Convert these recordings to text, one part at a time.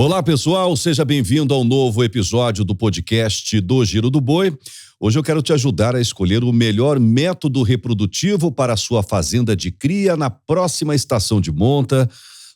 Olá, pessoal, seja bem-vindo ao novo episódio do podcast do Giro do Boi. Hoje eu quero te ajudar a escolher o melhor método reprodutivo para a sua fazenda de cria na próxima estação de monta.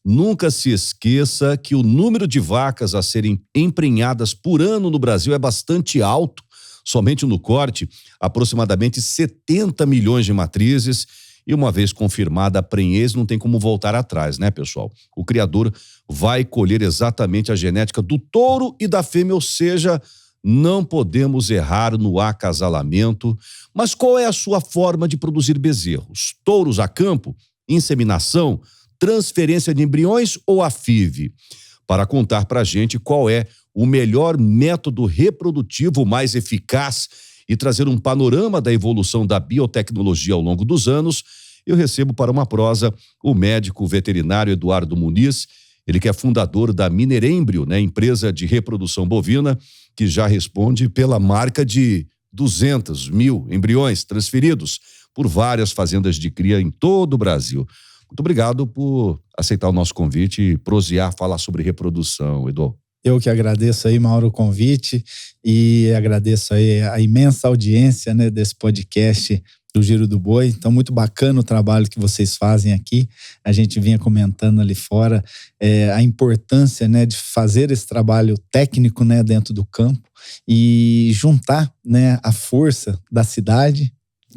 Nunca se esqueça que o número de vacas a serem emprenhadas por ano no Brasil é bastante alto. Somente no corte, aproximadamente 70 milhões de matrizes. E uma vez confirmada a prenhez, não tem como voltar atrás, né, pessoal? O criador vai colher exatamente a genética do touro e da fêmea, ou seja, não podemos errar no acasalamento. Mas qual é a sua forma de produzir bezerros? Touros a campo? Inseminação? Transferência de embriões ou a FIV? Para contar pra gente qual é o melhor método reprodutivo mais eficaz e trazer um panorama da evolução da biotecnologia ao longo dos anos, eu recebo para uma prosa o médico veterinário Eduardo Muniz, ele que é fundador da Minerêmbrio, né, empresa de reprodução bovina, que já responde pela marca de 200 mil embriões transferidos por várias fazendas de cria em todo o Brasil. Muito obrigado por aceitar o nosso convite e prosear, falar sobre reprodução, Edu. Eu que agradeço aí, Mauro, o convite e agradeço aí a imensa audiência, né, desse podcast do Giro do Boi. Então, muito bacana o trabalho que vocês fazem aqui. A gente vinha comentando ali fora a importância, né, de fazer esse trabalho técnico, né, dentro do campo e juntar, né, a força da cidade,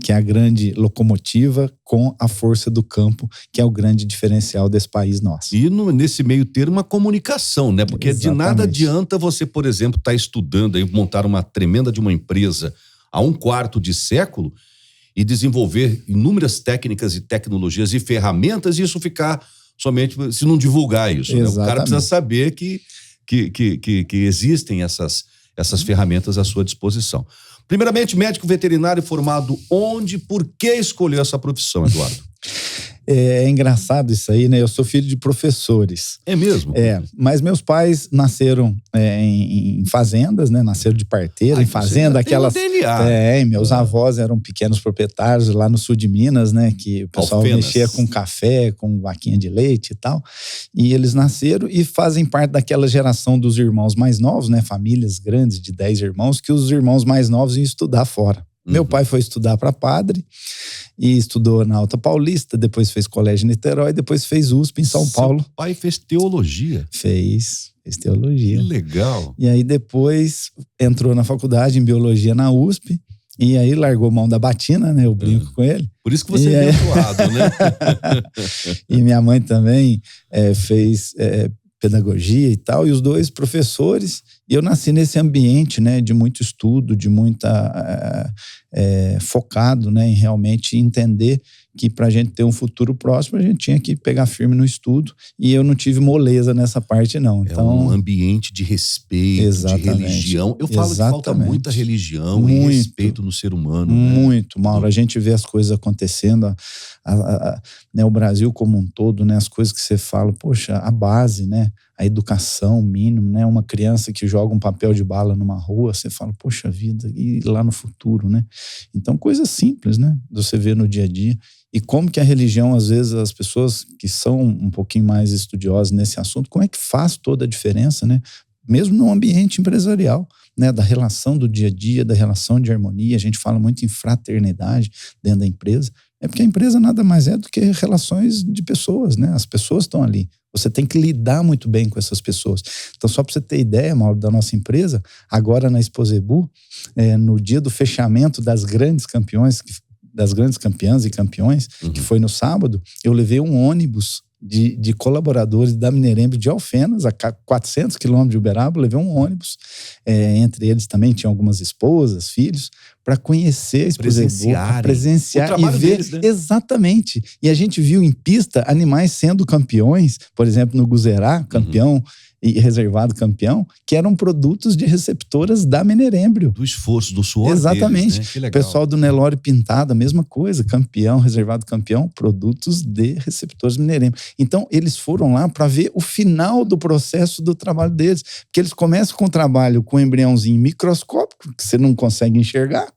que é a grande locomotiva, com a força do campo, que é o grande diferencial desse país nosso. E nesse meio termo, uma comunicação, né? Porque de nada adianta você, por exemplo, estar estudando aí, montar uma tremenda de uma empresa há um quarto de século e desenvolver inúmeras técnicas e tecnologias e ferramentas e isso ficar somente, se não divulgar isso, né? O cara precisa saber que existem essas ferramentas à sua disposição. Primeiramente, médico veterinário formado onde, por que escolheu essa profissão, Eduardo? É engraçado isso aí, né? Eu sou filho de professores. É mesmo? Mas meus pais nasceram em fazendas, né? Nasceram de parteira, em fazenda, aquelas... DNA. Meus avós eram pequenos proprietários lá no sul de Minas, né? Que o pessoal mexia com café, com vaquinha de leite e tal. E eles nasceram e fazem parte daquela geração dos irmãos mais novos, né? Famílias grandes de 10 irmãos, que os irmãos mais novos iam estudar fora. Meu pai foi estudar para padre e estudou na Alta Paulista, depois fez colégio em Niterói, depois fez USP em São Paulo. Seu pai fez teologia? Fez teologia. Que legal. E aí depois entrou na faculdade em biologia na USP e aí largou mão da batina, né? Eu brinco com ele. Por isso que você é abençoado, né? E minha mãe também fez pedagogia e tal, e os dois professores, e eu nasci nesse ambiente, né, de muito estudo, de muita focado, né, em realmente entender que para a gente ter um futuro próximo, a gente tinha que pegar firme no estudo, e eu não tive moleza nessa parte, não. Então, é um ambiente de respeito, de religião. Eu falo que falta muita religião e respeito no ser humano. Muito, Mauro. A gente vê as coisas acontecendo, né, o Brasil como um todo, né, as coisas que você fala, poxa, a base, né, a educação mínimo, né, uma criança que joga um papel de bala numa rua, você fala, poxa vida, e lá no futuro, né? Então, coisas simples, né, você vê no dia a dia. E como que a religião, às vezes, as pessoas que são um pouquinho mais estudiosas nesse assunto, como é que faz toda a diferença, né? Mesmo no ambiente empresarial, né? Da relação do dia a dia, da relação de harmonia. A gente fala muito em fraternidade dentro da empresa. É porque a empresa nada mais é do que relações de pessoas, né? As pessoas estão ali. Você tem que lidar muito bem com essas pessoas. Então, só para você ter ideia, Mauro, da nossa empresa, agora na Exposebu, no dia do fechamento das grandes campeãs e campeões, que foi no sábado, eu levei um ônibus de colaboradores da Minerêmbrio de Alfenas, a 400 quilômetros de Uberaba, levei um ônibus, entre eles também tinham algumas esposas, filhos, para conhecer a Exposebu, presenciar e ver deles, né? Exatamente. E a gente viu em pista animais sendo campeões, por exemplo, no Guzerá, campeão e reservado campeão, que eram produtos de receptoras da Minerêmbrio. Do esforço, do suor. Exatamente. Deles, né? Que legal. O pessoal do Nelore Pintado, a mesma coisa, campeão, reservado campeão, produtos de receptores Minerêmbrio. Então, eles foram lá para ver o final do processo do trabalho deles, porque eles começam com o trabalho com um embriãozinho microscópico, que você não consegue enxergar,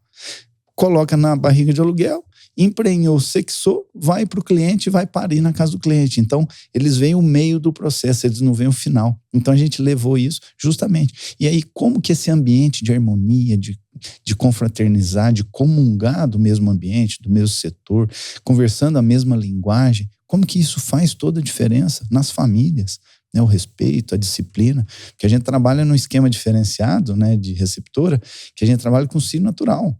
coloca na barriga de aluguel emprenhou, sexou, vai para o cliente, vai parir na casa do cliente. Então, eles veem o meio do processo, eles não veem o final. Então, a gente levou isso justamente. E aí, como que esse ambiente de harmonia, de confraternizar, de comungar do mesmo ambiente, do mesmo setor, conversando a mesma linguagem, como que isso faz toda a diferença nas famílias, né? O respeito, a disciplina, que a gente trabalha num esquema diferenciado, né, de receptora, que a gente trabalha com cio natural.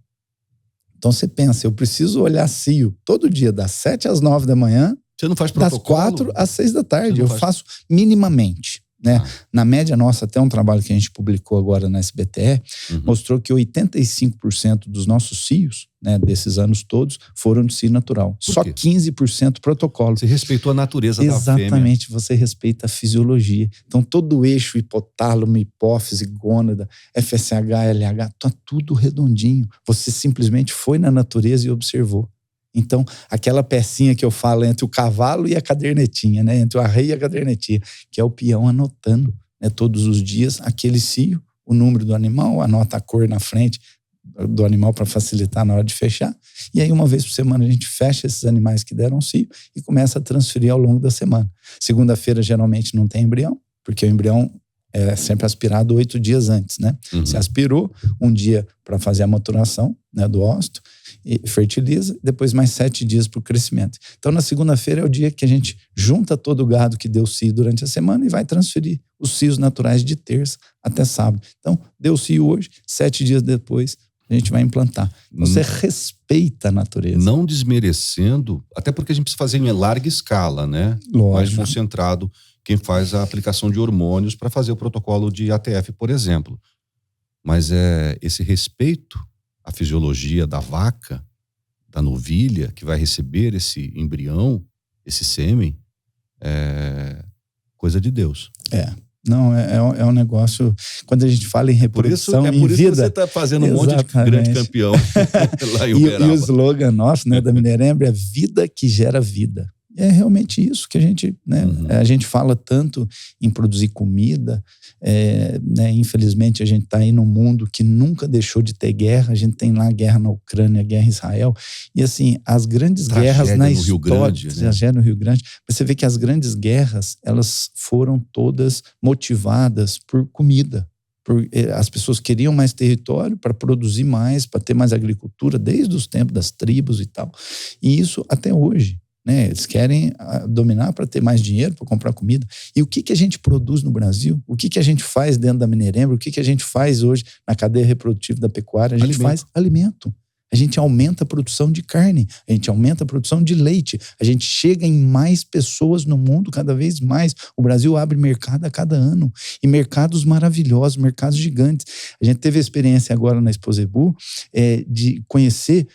Então você pensa, eu preciso olhar cio todo dia, das 7 às 9 da manhã, você não faz protocolo? Das 4 às 6 da tarde. Eu faço minimamente. Né? Na média nossa, até um trabalho que a gente publicou agora na SBTE, mostrou que 85% dos nossos cios, né, desses anos todos, foram de cio natural. Só 15% protocolo. Você respeitou a natureza da fêmea. Exatamente, você respeita a fisiologia. Então todo o eixo hipotálamo, hipófise, gônada, FSH, LH, tá tudo redondinho. Você simplesmente foi na natureza e observou. Então, aquela pecinha que eu falo entre o cavalo e a cadernetinha, né? Entre o arreio e a cadernetinha, que é o peão anotando, né, todos os dias aquele cio, o número do animal, anota a cor na frente do animal para facilitar na hora de fechar. E aí, uma vez por semana, a gente fecha esses animais que deram cio e começa a transferir ao longo da semana. Segunda-feira, geralmente, não tem embrião, porque o embrião é sempre aspirado 8 dias antes, né? Você aspirou um dia para fazer a maturação, né, do óvulo, e fertiliza, depois mais 7 dias para o crescimento. Então, na segunda-feira é o dia que a gente junta todo o gado que deu cio durante a semana e vai transferir os cios naturais de terça até sábado. Então, deu cio hoje, 7 dias depois a gente vai implantar. Você respeita a natureza. Não desmerecendo, até porque a gente precisa fazer em larga escala, né? Lógico. Mais concentrado quem faz a aplicação de hormônios para fazer o protocolo de ATF, por exemplo. Mas esse respeito à fisiologia da vaca, da novilha, que vai receber esse embrião, esse sêmen, é coisa de Deus. Não, é um negócio... Quando a gente fala em reprodução, em vida... Por isso que você está fazendo um monte de grande campeão lá em Uberaba. E o slogan nosso, né, da Minerembra é vida que gera vida. É realmente isso que a gente, né, a gente fala tanto em produzir comida, né, infelizmente a gente está aí num mundo que nunca deixou de ter guerra, a gente tem lá a guerra na Ucrânia, a guerra em Israel, e assim, as grandes guerras na história, Rio Grande, né? Tragédia no Rio Grande, você vê que as grandes guerras, elas foram todas motivadas por comida. As pessoas queriam mais território para produzir mais, para ter mais agricultura, desde os tempos das tribos e tal, e isso até hoje. Né? Eles querem dominar para ter mais dinheiro, para comprar comida. E o que a gente produz no Brasil? O que a gente faz dentro da Minerembra? O que a gente faz hoje na cadeia reprodutiva da pecuária? A gente faz alimento. A gente aumenta a produção de carne, a gente aumenta a produção de leite, a gente chega em mais pessoas no mundo cada vez mais. O Brasil abre mercado a cada ano, e mercados maravilhosos, mercados gigantes. A gente teve a experiência agora na Expo Zebu de conhecer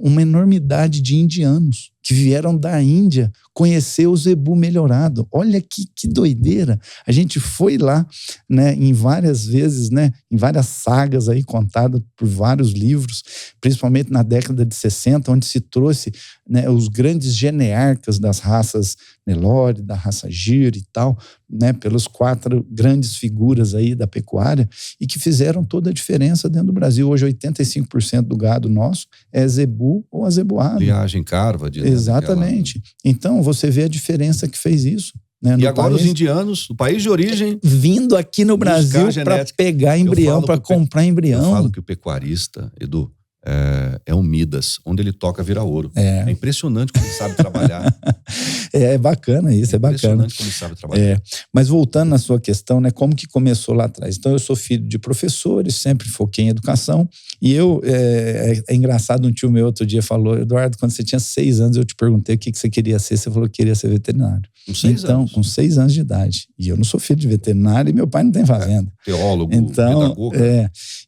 uma enormidade de indianos que vieram da Índia conhecer o zebu melhorado. Olha que doideira. A gente foi lá, né, em várias vezes, né, em várias sagas aí contadas por vários livros, principalmente na década de 60, onde se trouxe, né, os grandes genearcas das raças Nelore, da raça Gir e tal, né, pelas 4 grandes figuras aí da pecuária, e que fizeram toda a diferença dentro do Brasil. Hoje 85% do gado nosso é zebu ou azeboado. Linhagem Carva. Exatamente. Então você vê a diferença que fez isso. Né, e agora os indianos, o país de origem, vindo aqui no Brasil para pegar embrião, para comprar embrião. Eu falo que o pecuarista, Edu, é um Midas, onde ele toca vira ouro. É impressionante como ele sabe trabalhar. É bacana isso, é bacana. Impressionante como ele sabe trabalhar. Mas voltando na sua questão, né, como que começou lá atrás? Então eu sou filho de professores, sempre foquei em educação, e é engraçado, um tio meu outro dia falou: Eduardo, quando você tinha 6 anos eu te perguntei o que você queria ser, você falou que queria ser veterinário. Com 6 anos? Com 6 anos de idade. E eu não sou filho de veterinário e meu pai não tem fazenda. Teólogo, pedagogo.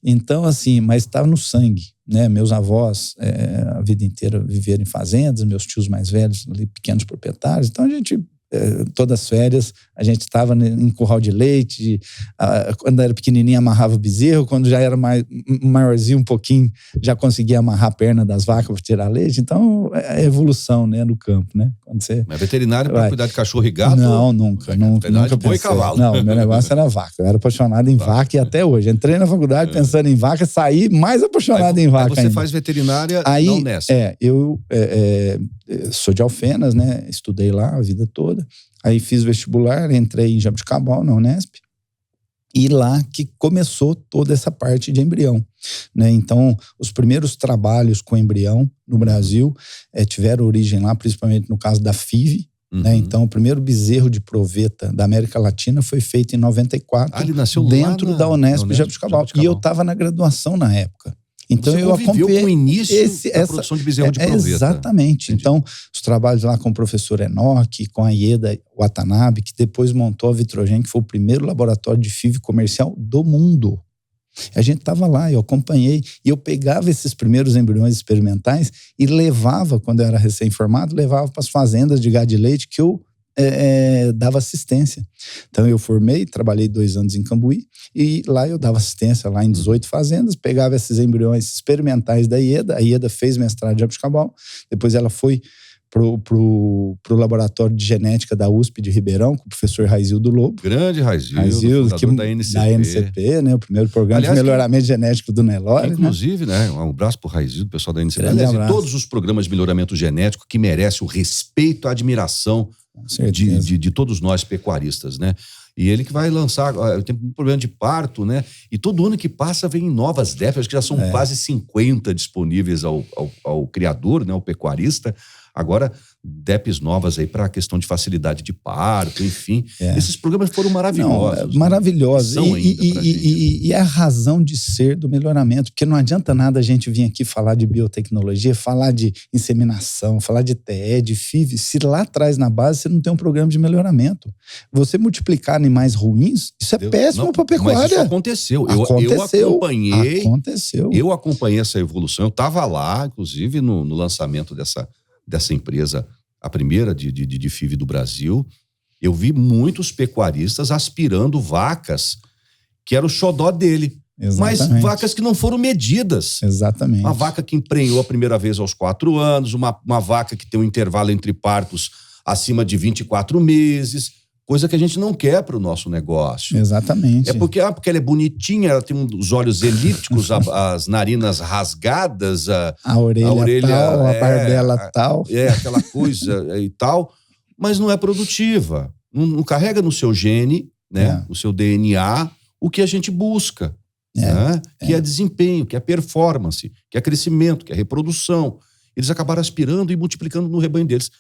Então assim, mas estava no sangue. Né, meus avós a vida inteira viveram em fazendas, meus tios mais velhos ali, pequenos proprietários, então a gente todas as férias a gente estava em curral de leite, quando era pequenininho amarrava o bezerro, quando já era maiorzinho um pouquinho já conseguia amarrar a perna das vacas para tirar leite. Então é a evolução, né, no campo, né? Quando você... Mas veterinário para cuidar de cachorro e gato? Não, nunca Boi e cavalo. Não, meu negócio era vaca. Eu era apaixonado em vaca e até hoje. Entrei na faculdade pensando em vaca, saí mais apaixonado em vaca aí você ainda. faz veterinária aí, na Unesp. Eu sou de Alfenas, né? Estudei lá a vida toda. Aí fiz vestibular, entrei em Jabuticabal, na Unesp. E lá que começou toda essa parte de embrião, né? Então, os primeiros trabalhos com embrião no Brasil tiveram origem lá, principalmente no caso da FIV, né? Então, o primeiro bezerro de proveta da América Latina foi feito em 94, ele nasceu dentro lá da Unesp Jabuticabal. E eu estava na graduação na época. Então você eu acompanhei com o início da produção de bezerro de proveta. Exatamente. Entendi. Então, os trabalhos lá com o professor Enoch, com a Ieda Watanabe, que depois montou a Vitrogen, que foi o primeiro laboratório de FIV comercial do mundo. A gente estava lá, eu acompanhei, e eu pegava esses primeiros embriões experimentais e levava, quando eu era recém-formado, levava para as fazendas de gado de leite que eu dava assistência. Então eu formei, trabalhei 2 anos em Cambuí e lá eu dava assistência lá em 18 fazendas, pegava esses embriões experimentais da Ieda. A Ieda fez mestrado de Jabuticabal, depois ela foi pro laboratório de genética da USP de Ribeirão, com o professor Raizildo Lobo. Grande Raizildo, fundador da NCP, né? O primeiro programa de melhoramento genético do Nelore. Inclusive, né? Um abraço pro Raizildo, pessoal da NCP. Aliás, e todos os programas de melhoramento genético que merecem o respeito, a admiração de todos nós pecuaristas, né? E ele que vai lançar, tem um problema de parto, né? E todo ano que passa vem novas DEPs, acho que já são quase 50 disponíveis ao criador, né? Ao pecuarista. Agora, DEPs novas aí para a questão de facilidade de parto, enfim. Esses programas foram maravilhosos. Não, maravilhosos. E é a razão de ser do melhoramento, porque não adianta nada a gente vir aqui falar de biotecnologia, falar de inseminação, falar de TE, de FIV, se lá atrás na base você não tem um programa de melhoramento. Você multiplicar animais ruins, isso é péssimo para a pecuária. Mas isso aconteceu. Eu acompanhei essa evolução. Eu estava lá, inclusive, no lançamento dessa empresa, a primeira de FIV do Brasil. Eu vi muitos pecuaristas aspirando vacas que era o xodó dele. Exatamente. Mas vacas que não foram medidas. Exatamente. Uma vaca que emprenhou a primeira vez aos 4 anos, uma vaca que tem um intervalo entre partos acima de 24 meses, coisa que a gente não quer para o nosso negócio. Exatamente. Porque ela é bonitinha, ela tem os olhos elípticos, as narinas rasgadas, a orelha tal, a barbela tal. Aquela coisa e tal, mas não é produtiva. Não carrega no seu gene, né, no seu DNA, o que a gente busca. Né? Que é desempenho, que é performance, que é crescimento, que é reprodução. Eles acabaram aspirando e multiplicando no rebanho deles.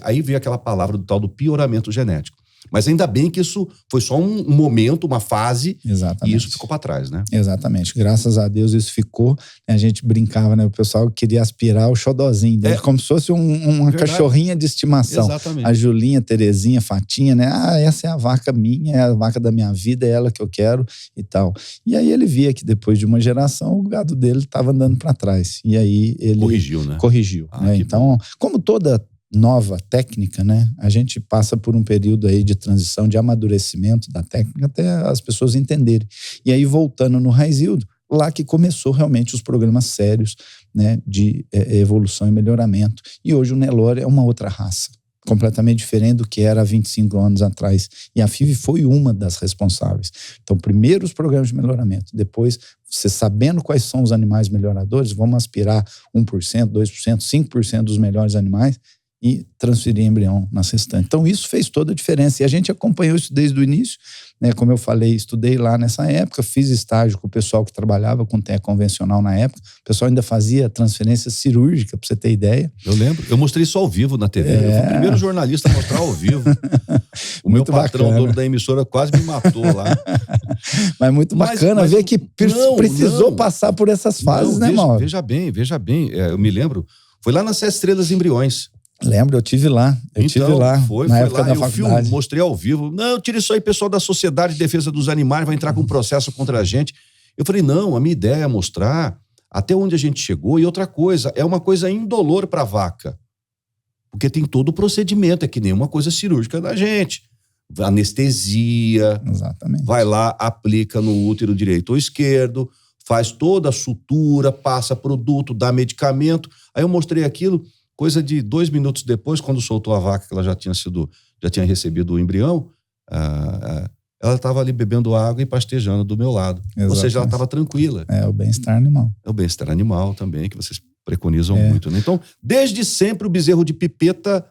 Aí veio aquela palavra do tal do pioramento genético. Mas ainda bem que isso foi só um momento, uma fase. Exatamente. E isso ficou para trás, né? Exatamente. Graças a Deus isso ficou. A gente brincava, né? O pessoal queria aspirar o xodozinho dele, como se fosse uma cachorrinha de estimação. Exatamente. A Julinha, Terezinha, Fatinha, né? Essa é a vaca minha, é a vaca da minha vida, é ela que eu quero e tal. E aí ele via que depois de uma geração o gado dele estava andando para trás. E aí ele corrigiu, né? Né? Então, como toda nova técnica, né? A gente passa por um período aí de transição, de amadurecimento da técnica até as pessoas entenderem. E aí, voltando no Raizildo, lá que começou realmente os programas sérios, né, de evolução e melhoramento. E hoje o Nelore é uma outra raça, completamente diferente do que era há 25 anos atrás. E a FIV foi uma das responsáveis. Então, primeiro os programas de melhoramento, depois, você sabendo quais são os animais melhoradores, vamos aspirar 1%, 2%, 5% dos melhores animais e transferir embrião nas restantes. Então, isso fez toda a diferença. E a gente acompanhou isso desde o início, né? Como eu falei, estudei lá nessa época, fiz estágio com o pessoal que trabalhava com TE convencional na época. O pessoal ainda fazia transferência cirúrgica, para você ter ideia. Eu lembro. Eu mostrei isso ao vivo na TV. Eu fui o primeiro jornalista a mostrar ao vivo. O meu patrão, dono da emissora, quase me matou lá. Mas muito bacana ver que precisou passar por essas fases, né, Mauro? Veja bem. Eu me lembro. Foi lá nas 7 Estrelas Embriões. Lembro, eu tive lá. Foi na época lá, da faculdade. Mostrei ao vivo. Não, tira isso aí, pessoal da Sociedade de Defesa dos Animais vai entrar com processo contra a gente. Eu falei, não, a minha ideia é mostrar até onde a gente chegou. E outra coisa, é uma coisa indolor para a vaca. Porque tem todo o procedimento, é que nem uma coisa cirúrgica da gente. Anestesia. Exatamente. Vai lá, aplica no útero direito ou esquerdo, faz toda a sutura, passa produto, dá medicamento. Aí eu mostrei aquilo. coisa de 2 minutos depois, quando soltou a vaca, que ela já tinha recebido o embrião, ela estava ali bebendo água e pastejando do meu lado. Exatamente. Ou seja, ela estava tranquila. É o bem-estar animal. É o bem-estar animal também, que vocês preconizam muito, né? Então, desde sempre o bezerro de pipeta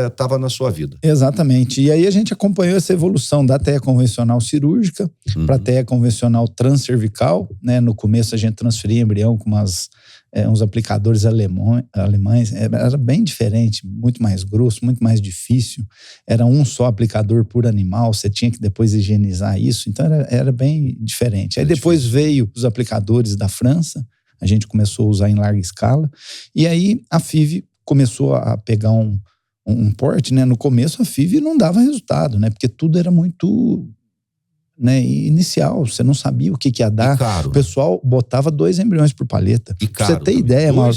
estava na sua vida. Exatamente. E aí a gente acompanhou essa evolução da teia convencional cirúrgica para a teia convencional transcervical, né? No começo a gente transferia embrião com uns aplicadores alemães. Era bem diferente, muito mais grosso, muito mais difícil. Era um só aplicador por animal, você tinha que depois higienizar isso. Então era bem diferente. Aí depois veio os aplicadores da França, a gente começou a usar em larga escala. E aí a FIV começou a pegar um porte, né? No começo a FIV não dava resultado, né? Porque tudo era muito, né, inicial, você não sabia o que ia dar. Caro, o pessoal botava 2 embriões por paleta. E caro, pra você ter ideia, Mauro.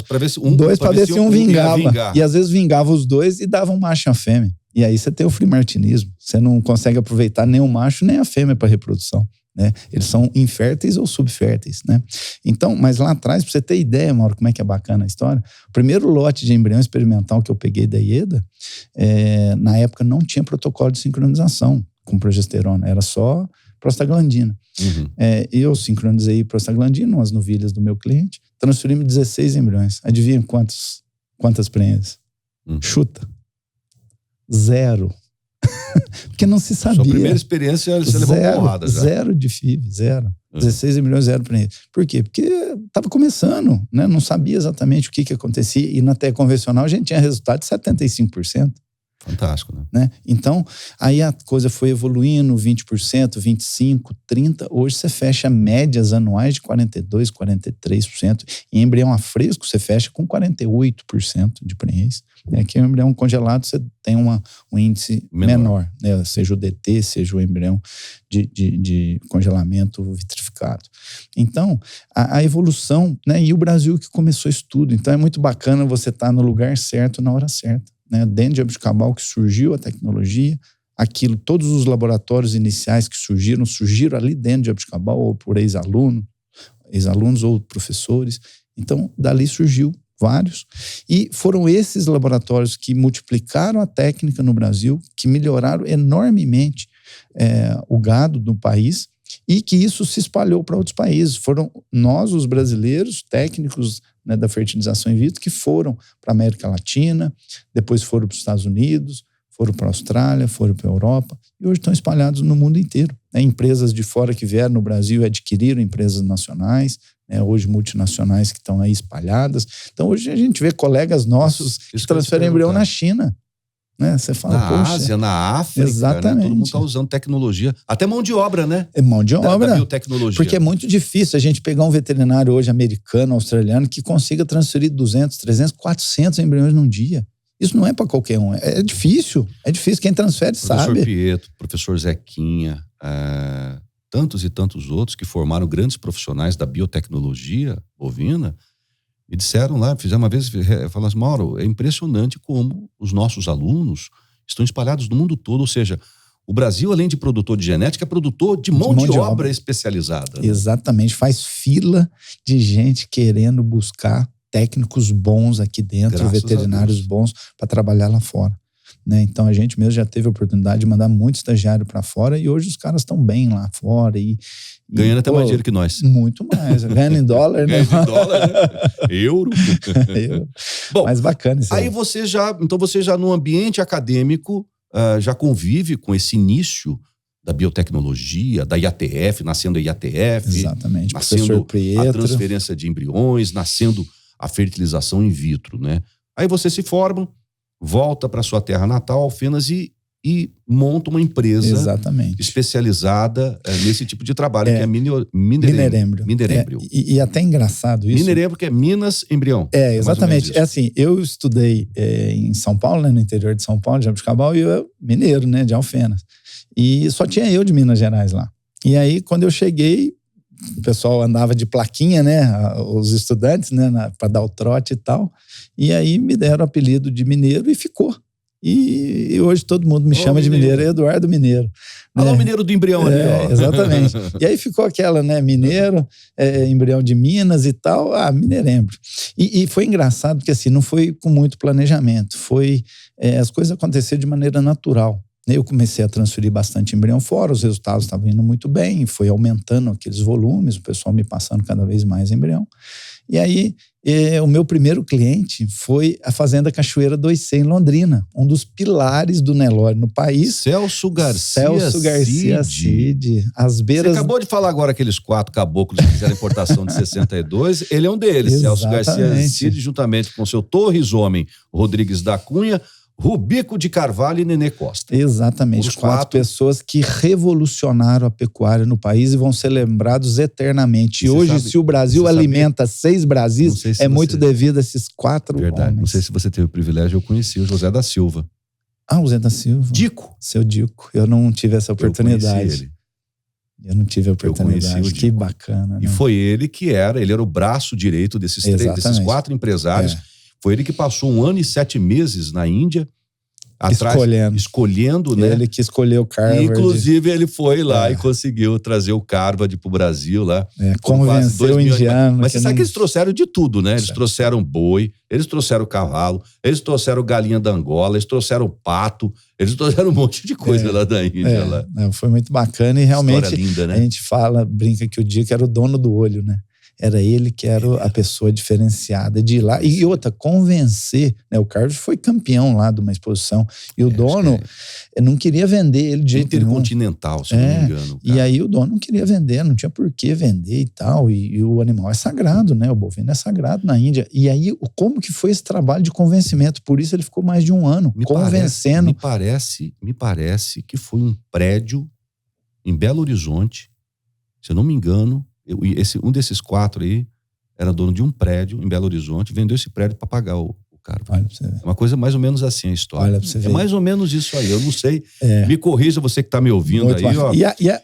Dois para ver se um vingava. E às vezes vingava os dois e dava um macho e uma fêmea. E aí você tem o frimartinismo. Você não consegue aproveitar nem o macho nem a fêmea para reprodução. Né? Eles são inférteis ou subférteis, né? Então, mas lá atrás, para você ter ideia, Mauro, como é que é bacana a história, o primeiro lote de embrião experimental que eu peguei da IEDA, na época não tinha protocolo de sincronização com progesterona, era só prostaglandina. Eu sincronizei prostaglandina, umas novilhas do meu cliente, transferimos 16 embriões. Adivinha quantas prenhes? Chuta. 0. Porque não se sabia. Sua primeira experiência, você levou porrada já. 0 de FIV, 0. 16 embriões, 0 prenhes. Por quê? Porque estava começando, né? Não sabia exatamente o que acontecia. E na teia convencional a gente tinha resultado de 75%. Fantástico, né? Então, aí a coisa foi evoluindo, 20%, 25%, 30%. Hoje você fecha médias anuais de 42%, 43%. Em embrião a fresco, você fecha com 48% de prenhez. Aqui o embrião congelado, você tem um índice menor, né? Seja o DT, seja o embrião de congelamento vitrificado. Então, a evolução, né? E o Brasil que começou isso tudo. Então, é muito bacana você estar no lugar certo, na hora certa. Né? Dentro de Jabuticabal que surgiu a tecnologia, todos os laboratórios iniciais que surgiram ali dentro de Jabuticabal, ou por ex-alunos ou professores. Então, dali surgiu vários. E foram esses laboratórios que multiplicaram a técnica no Brasil, que melhoraram enormemente o gado do país e que isso se espalhou para outros países. Foram nós, os brasileiros, técnicos, né, da fertilização in vitro, que foram para a América Latina, depois foram para os Estados Unidos, foram para a Austrália, foram para a Europa e hoje estão espalhados no mundo inteiro. Né? Empresas de fora que vieram no Brasil adquiriram empresas nacionais, né? Hoje multinacionais que estão aí espalhadas. Então hoje a gente vê colegas nossos que transferem embrião na China. Né? Você fala, na Ásia, na África, exatamente. Né? Todo mundo está usando tecnologia, até mão de obra, né? Mão de obra. Da biotecnologia. Porque é muito difícil a gente pegar um veterinário hoje americano, australiano, que consiga transferir 200, 300, 400 embriões num dia. Isso não é para qualquer um. É difícil. É difícil. Quem transfere sabe. Professor Pietro, professor Zequinha, tantos e tantos outros que formaram grandes profissionais da biotecnologia bovina, me disseram lá, fizeram uma vez, falaram assim, Mauro, é impressionante como os nossos alunos estão espalhados no mundo todo, ou seja, o Brasil, além de produtor de genética, é produtor de mão de obra especializada. Né? Exatamente, faz fila de gente querendo buscar técnicos bons aqui dentro, graças veterinários bons para trabalhar lá fora. Né? Então a gente mesmo já teve a oportunidade de mandar muito estagiário para fora e hoje os caras estão bem lá fora ganhando até mais dinheiro que nós. Muito mais, ganhando em dólar, né? Ganhando em dólar, né? Euro. Bom, mas bacana isso aí. Você já no ambiente acadêmico já convive com esse início da biotecnologia, da IATF, nascendo a IATF. Exatamente. Nascendo a transferência de embriões, nascendo a fertilização in vitro, né? Aí você se forma, volta para sua terra natal, Alfenas, e monta uma empresa especializada nesse tipo de trabalho, que é Minerembrio. E até engraçado isso. Minerembrio, que é Minas Embrião. Exatamente. É assim, eu estudei em São Paulo, né, no interior de São Paulo, de Jabuticabal, e eu mineiro, né, de Alfenas. E só tinha eu de Minas Gerais lá. E aí, quando eu cheguei, o pessoal andava de plaquinha, né, os estudantes, né, para dar o trote e tal. E aí me deram o apelido de mineiro e ficou. E hoje todo mundo me chama de mineiro, Eduardo Mineiro. Olha o mineiro do embrião ali, ó. Exatamente. E aí ficou aquela, né, mineiro, embrião de Minas e tal, mineirembro. E foi engraçado, porque assim, não foi com muito planejamento, as coisas aconteceram de maneira natural. Eu comecei a transferir bastante embrião fora, os resultados estavam indo muito bem, foi aumentando aqueles volumes, o pessoal me passando cada vez mais embrião. E aí, o meu primeiro cliente foi a Fazenda Cachoeira 2C em Londrina, um dos pilares do Nelore no país. Celso Garcia Cid. As beiras... Você acabou de falar agora aqueles 4 caboclos que fizeram importação de 62, ele é um deles. Exatamente. Celso Garcia Cid, juntamente com seu Torres Homem, Rodrigues da Cunha, Rubico de Carvalho e Nenê Costa. Exatamente, Os 4 pessoas que revolucionaram a pecuária no país e vão ser lembrados eternamente. E hoje, se o Brasil alimenta 6 Brasis, muito devido a esses 4 homens. Não sei se você teve o privilégio, eu conheci o José da Silva. O Zé da Silva. Dico. Seu Dico. Eu não tive essa oportunidade. Eu não tive a oportunidade. Que bacana. E foi ele que ele era o braço direito desses 4 empresários. Foi ele que passou 1 ano e 7 meses na Índia, escolhendo, né? Ele que escolheu o Carvard. Inclusive, ele foi lá e conseguiu trazer o Carvard pro Brasil lá. Convenceu o indiano. Mas você sabe que eles trouxeram de tudo, né? Eles trouxeram boi, eles trouxeram cavalo, eles trouxeram galinha da Angola, eles trouxeram pato, eles trouxeram um monte de coisa lá da Índia. Foi muito bacana e realmente linda, né? A gente brinca que o Dico era o dono do olho, né? Era ele que era a pessoa diferenciada de ir lá. E outra, convencer, né? O Carlos foi campeão lá de uma exposição. E o dono não queria vender ele de jeito nenhum. Intercontinental, se não me engano. E aí o dono não queria vender, não tinha por que vender e tal. E o animal é sagrado, né? O bovino é sagrado na Índia. E aí, como que foi esse trabalho de convencimento? Por isso ele ficou mais de 1 ano convencendo. Me parece que foi um prédio em Belo Horizonte, se eu não me engano. Um desses 4 aí era dono de um prédio em Belo Horizonte, vendeu esse prédio para pagar o cargo. É uma coisa mais ou menos assim a história. Olha pra você ver. É mais ou menos isso aí, eu não sei. Me corrija você que está me ouvindo muito aí. Ó,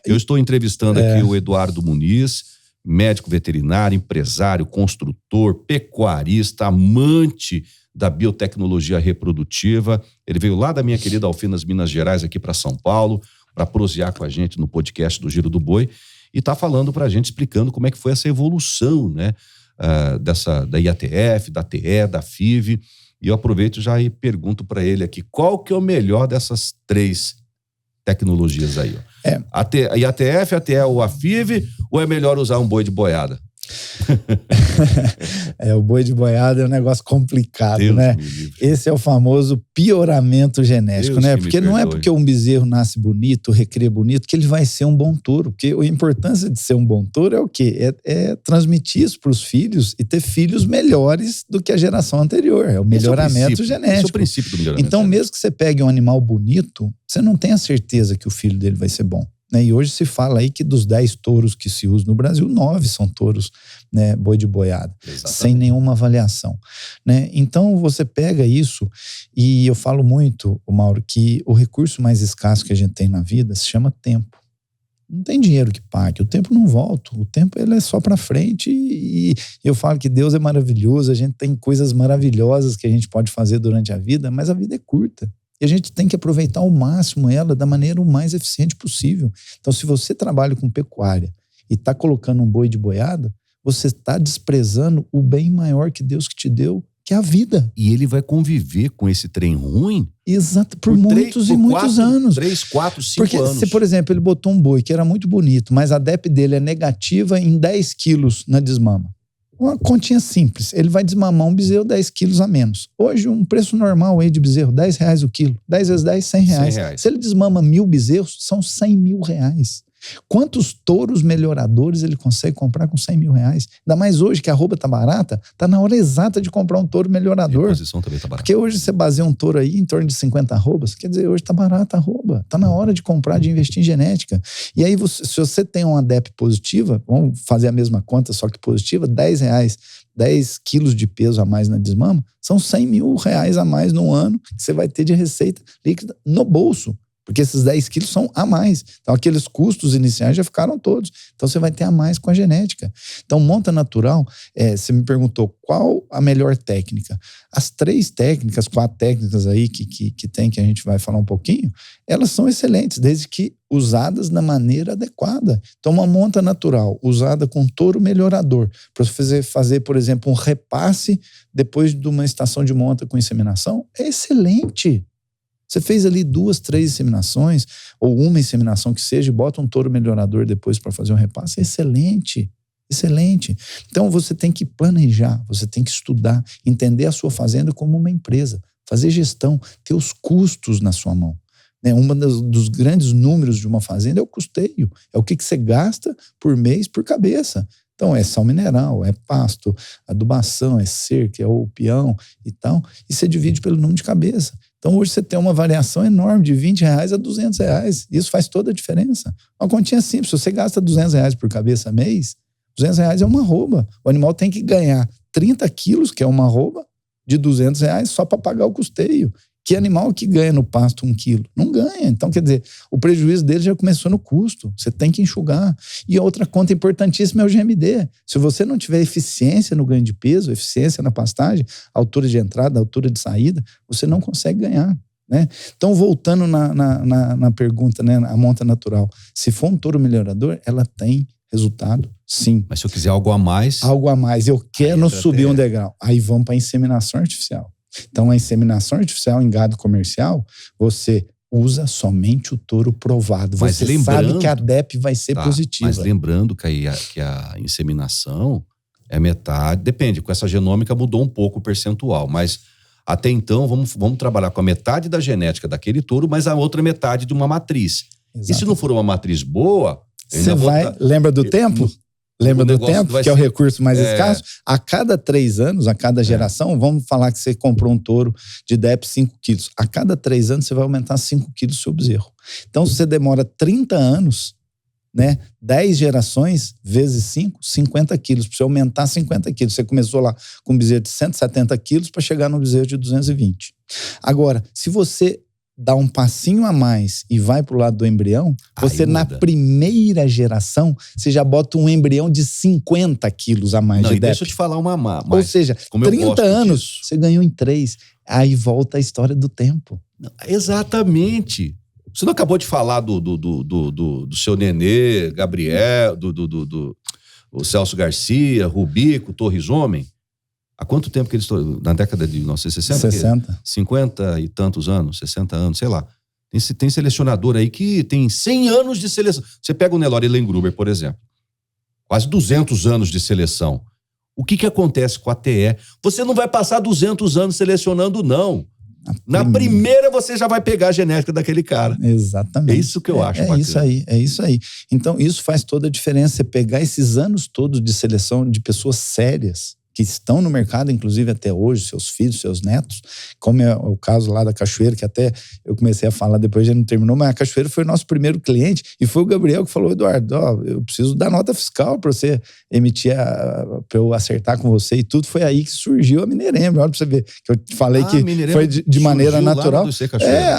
eu estou entrevistando aqui o Eduardo Muniz, médico veterinário, empresário, construtor, pecuarista, amante da biotecnologia reprodutiva. Ele veio lá da minha querida Alfenas, Minas Gerais, aqui para São Paulo, para prosear com a gente no podcast do Giro do Boi. E está falando para a gente, explicando como é que foi essa evolução, né, da IATF, da TE, da FIV. E eu aproveito já e pergunto para ele aqui, qual que é o melhor dessas 3 tecnologias aí? Ó? A IATF, a TE ou a FIV, ou é melhor usar um boi de boiada? O boi de boiada é um negócio complicado, Deus, né? Esse é o famoso pioramento genético, né? Porque não é porque um bezerro nasce bonito, recria bonito, que ele vai ser um bom touro. Porque a importância de ser um bom touro é o quê? É transmitir isso para os filhos e ter filhos melhores do que a geração anterior. É o melhoramento genético. Esse é o princípio do melhoramento. Então, mesmo que você pegue um animal bonito, você não tem a certeza que o filho dele vai ser bom. E hoje se fala aí que dos 10 touros que se usam no Brasil, 9 são touros, né, boi de boiada, sem nenhuma avaliação. Né? Então você pega isso, e eu falo muito, Mauro, que o recurso mais escasso que a gente tem na vida se chama tempo. Não tem dinheiro que pague, o tempo não volta, o tempo ele é só para frente, e eu falo que Deus é maravilhoso, a gente tem coisas maravilhosas que a gente pode fazer durante a vida, mas a vida é curta. E a gente tem que aproveitar ao máximo ela da maneira o mais eficiente possível. Então, se você trabalha com pecuária e está colocando um boi de boiada, você está desprezando o bem maior que Deus que te deu, que é a vida. E ele vai conviver com esse trem ruim? Exato, por muitos anos. 3, 4, 5 Porque, anos. se, por exemplo, ele botou um boi que era muito bonito, mas a DEP dele é negativa em 10 quilos na desmama. Uma continha simples, ele vai desmamar um bezerro 10 quilos a menos. Hoje, um preço normal aí de bezerro, R$10 o quilo. 10 vezes 10, R$100. Se ele desmama 1.000 bezerros, são R$100 mil. Quantos touros melhoradores ele consegue comprar com R$100 mil? Ainda mais hoje que a arroba tá barata, tá na hora exata de comprar um touro melhorador. A posição também tá barata. Porque hoje você baseia um touro aí em torno de 50 arrobas, quer dizer, hoje tá barata a arroba. Tá na hora de comprar, de investir em genética. E aí, se você tem uma DEP positiva, vamos fazer a mesma conta, só que positiva, R$10, 10 quilos de peso a mais na desmama, são R$100 mil a mais no ano que você vai ter de receita líquida no bolso. Porque esses 10 quilos são a mais. Então, aqueles custos iniciais já ficaram todos. Então, você vai ter a mais com a genética. Então, monta natural, você me perguntou qual a melhor técnica. As 3 técnicas, 4 técnicas aí que tem, que a gente vai falar um pouquinho, elas são excelentes, desde que usadas da maneira adequada. Então, uma monta natural usada com touro melhorador, para você fazer, por exemplo, um repasse depois de uma estação de monta com inseminação, é excelente. Você fez ali 2, 3 inseminações, ou uma inseminação que seja, e bota um touro melhorador depois para fazer um repasse, é excelente, excelente. Então você tem que planejar, você tem que estudar, entender a sua fazenda como uma empresa, fazer gestão, ter os custos na sua mão. Um dos grandes números de uma fazenda é o custeio, é o que você gasta por mês, por cabeça. Então, é sal mineral, é pasto, adubação, é cerca, é o peão e tal, e você divide pelo número de cabeça. Então, hoje você tem uma variação enorme de R$20 a R$200. Isso faz toda a diferença. Uma continha simples, se você gasta R$200 por cabeça mês, R$200 é uma arroba. O animal tem que ganhar 30 quilos, que é uma arroba, de R$200 só para pagar o custeio. Que animal que ganha no pasto 1 quilo? Não ganha. Então, quer dizer, o prejuízo dele já começou no custo. Você tem que enxugar. E outra conta importantíssima é o GMD. Se você não tiver eficiência no ganho de peso, eficiência na pastagem, altura de entrada, altura de saída, você não consegue ganhar. Né? Então, voltando na pergunta, né, a monta natural. Se for um touro melhorador, ela tem resultado, sim. Mas se eu quiser algo a mais... Algo a mais. Eu quero subir um degrau. Aí vamos para a inseminação artificial. Então, a inseminação artificial em gado comercial, você usa somente o touro provado. Mas você sabe que a DEP vai ser positiva. Mas lembrando que a inseminação é metade, depende, com essa genômica mudou um pouco o percentual, mas até então vamos trabalhar com a metade da genética daquele touro, mas a outra metade de uma matriz. Exato. E se não for uma matriz boa... Você vai... Lembra do tempo? Lembra do tempo, que é o recurso mais escasso? A cada 3 anos, a cada geração, vamos falar que você comprou um touro de DEP 5 quilos. A cada 3 anos, você vai aumentar 5 quilos o seu bezerro. Então, se você demora 30 anos, né, 10 gerações vezes 5, 50 quilos. Para você aumentar 50 quilos. Você começou lá com um bezerro de 170 quilos para chegar no bezerro de 220. Agora, se você dá um passinho a mais e vai pro lado do embrião, você na primeira geração, você já bota um embrião de 50 quilos a mais de DEP. Deixa eu te falar uma mais. Ou seja, 30 anos, disso. Você ganhou em 3. Aí volta a história do tempo. Exatamente. Você não acabou de falar do seu Nenê, Gabriel, do Celso Garcia, Rubico, Torres Homem? Há quanto tempo que eles estão? Na década de 1960? 60. 50 e tantos anos, 60 anos, sei lá. Tem selecionador aí que tem 100 anos de seleção. Você pega o Nelore Lengruber, por exemplo. Quase 200 anos de seleção. O que acontece com a TE? Você não vai passar 200 anos selecionando, não. Na primeira você já vai pegar a genética daquele cara. Exatamente. É isso que eu acho. É isso aí. Então, isso faz toda a diferença. Você pegar esses anos todos de seleção de pessoas sérias, que estão no mercado, inclusive até hoje, seus filhos, seus netos, como é o caso lá da Cachoeira, que até eu comecei a falar, depois já não terminou, mas a Cachoeira foi o nosso primeiro cliente, e foi o Gabriel que falou: Eduardo, eu preciso da nota fiscal para você emitir, para eu acertar com você e tudo. Foi aí que surgiu a Mineirembro. Olha para você ver, que eu te falei que foi de maneira natural.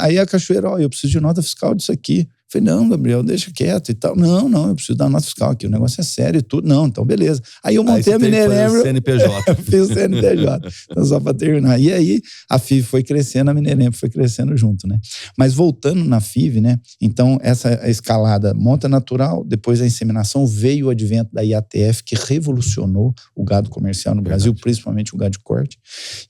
Aí a Cachoeira, eu preciso de nota fiscal disso aqui. Falei, não, Gabriel, deixa quieto e tal. Não, eu preciso dar nota fiscal aqui, o negócio é sério e tudo. Não, então beleza. Aí eu montei a Mineirembro. CNPJ. Fiz o CNPJ. Então, só para terminar. E aí a FIV foi crescendo, a Mineirembro foi crescendo junto, né? Mas voltando na FIV, né? Então, essa escalada monta natural, depois a inseminação, veio o advento da IATF, que revolucionou o gado comercial no Brasil, principalmente o gado de corte.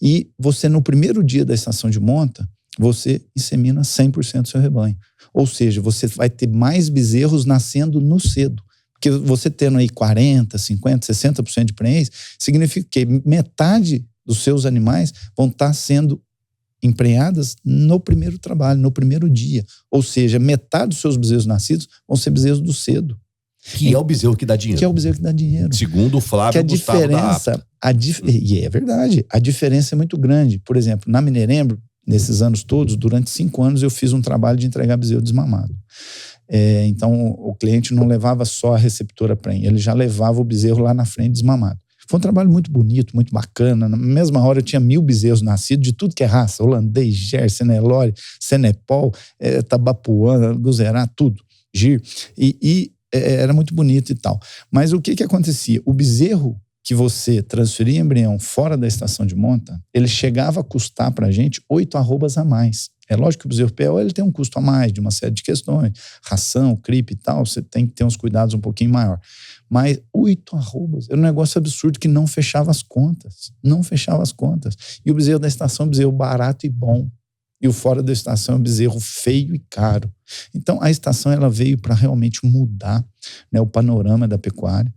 E você, no primeiro dia da estação de monta, você insemina 100% do seu rebanho. Ou seja, você vai ter mais bezerros nascendo no cedo. Porque você tendo aí 40%, 50%, 60% de prenhez, significa que metade dos seus animais vão estar sendo emprenhadas no primeiro trabalho, no primeiro dia. Ou seja, metade dos seus bezerros nascidos vão ser bezerros do cedo. Que é o bezerro que dá dinheiro. Que é o bezerro que dá dinheiro. Segundo o Flávio que a diferença, e é verdade, a diferença é muito grande. Por exemplo, na Mineirembro, nesses anos todos, durante 5 anos, eu fiz um trabalho de entregar bezerro desmamado. Então, o cliente não levava só a receptora prenhe, ele já levava o bezerro lá na frente desmamado. Foi um trabalho muito bonito, muito bacana. Na mesma hora eu tinha 1000 bezerros nascidos, de tudo que é raça, holandês, Jersey, Nelore, Senepol, Tabapuã, Guzerá, tudo, Gir. Era muito bonito e tal. Mas o que acontecia? O bezerro que você transferia embrião fora da estação de monta, ele chegava a custar para a gente 8 arrobas a mais. É lógico que o bezerro PO ele tem um custo a mais de uma série de questões, ração, CRIP e tal, você tem que ter uns cuidados um pouquinho maior. Mas 8 arrobas era um negócio absurdo que não fechava as contas. Não fechava as contas. E o bezerro da estação é um bezerro barato e bom. E o fora da estação é um bezerro feio e caro. Então, a estação ela veio para realmente mudar, né, o panorama da pecuária,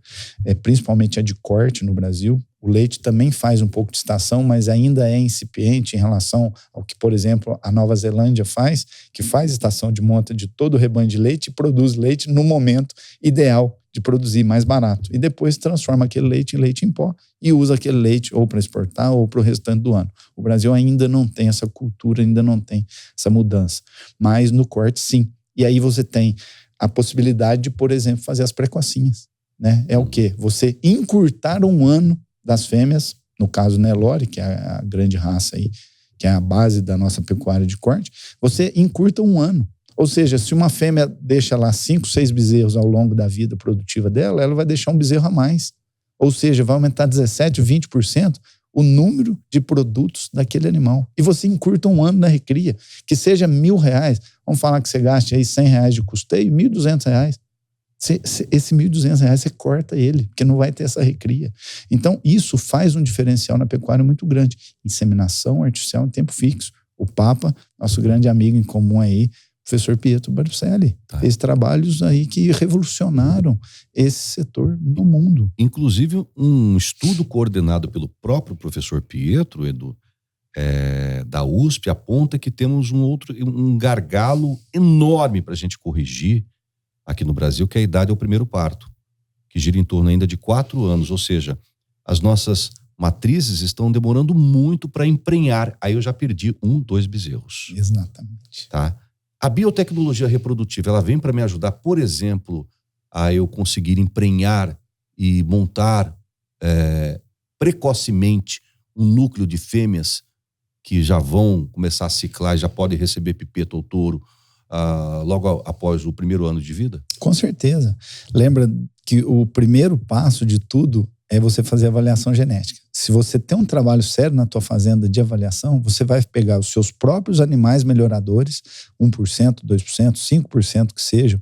principalmente a de corte no Brasil. O leite também faz um pouco de estação, mas ainda é incipiente em relação ao que, por exemplo, a Nova Zelândia faz, que faz estação de monta de todo o rebanho de leite e produz leite no momento ideal de produzir mais barato. E depois transforma aquele leite em leite em pó e usa aquele leite ou para exportar ou para o restante do ano. O Brasil ainda não tem essa cultura, ainda não tem essa mudança. Mas no corte, sim. E aí você tem a possibilidade de, por exemplo, fazer as precocinhas, né? É o quê? Você encurtar um ano das fêmeas, no caso Nelore, que é a grande raça aí, que é a base da nossa pecuária de corte, você encurta um ano. Ou seja, se uma fêmea deixa lá 5, 6 bezerros ao longo da vida produtiva dela, ela vai deixar um bezerro a mais. Ou seja, vai aumentar 17%, 20% o número de produtos daquele animal. E você encurta um ano na recria, que seja R$1.000. Vamos falar que você gaste aí R$100 de custeio, R$1.200. Esse R$1.200 você corta ele, porque não vai ter essa recria. Então, isso faz um diferencial na pecuária muito grande. Inseminação artificial em tempo fixo. O Papa, nosso grande amigo em comum aí, professor Pietro Barcelli, fez trabalhos aí que revolucionaram esse setor no mundo. Inclusive, um estudo coordenado pelo próprio professor Pietro, da USP, aponta que temos um gargalo enorme para a gente corrigir aqui no Brasil, que é a idade ao primeiro parto, que gira em torno ainda de 4 anos, ou seja, as nossas matrizes estão demorando muito para emprenhar. Aí eu já perdi 1, 2 bezerros. Exatamente. Tá? A biotecnologia reprodutiva, ela vem para me ajudar, por exemplo, a eu conseguir emprenhar e montar precocemente um núcleo de fêmeas que já vão começar a ciclar e já podem receber pipeta ou touro logo após o primeiro ano de vida? Com certeza. Lembra que o primeiro passo de tudo é você fazer avaliação genética. Se você tem um trabalho sério na tua fazenda de avaliação, você vai pegar os seus próprios animais melhoradores, 1%, 2%, 5% que sejam,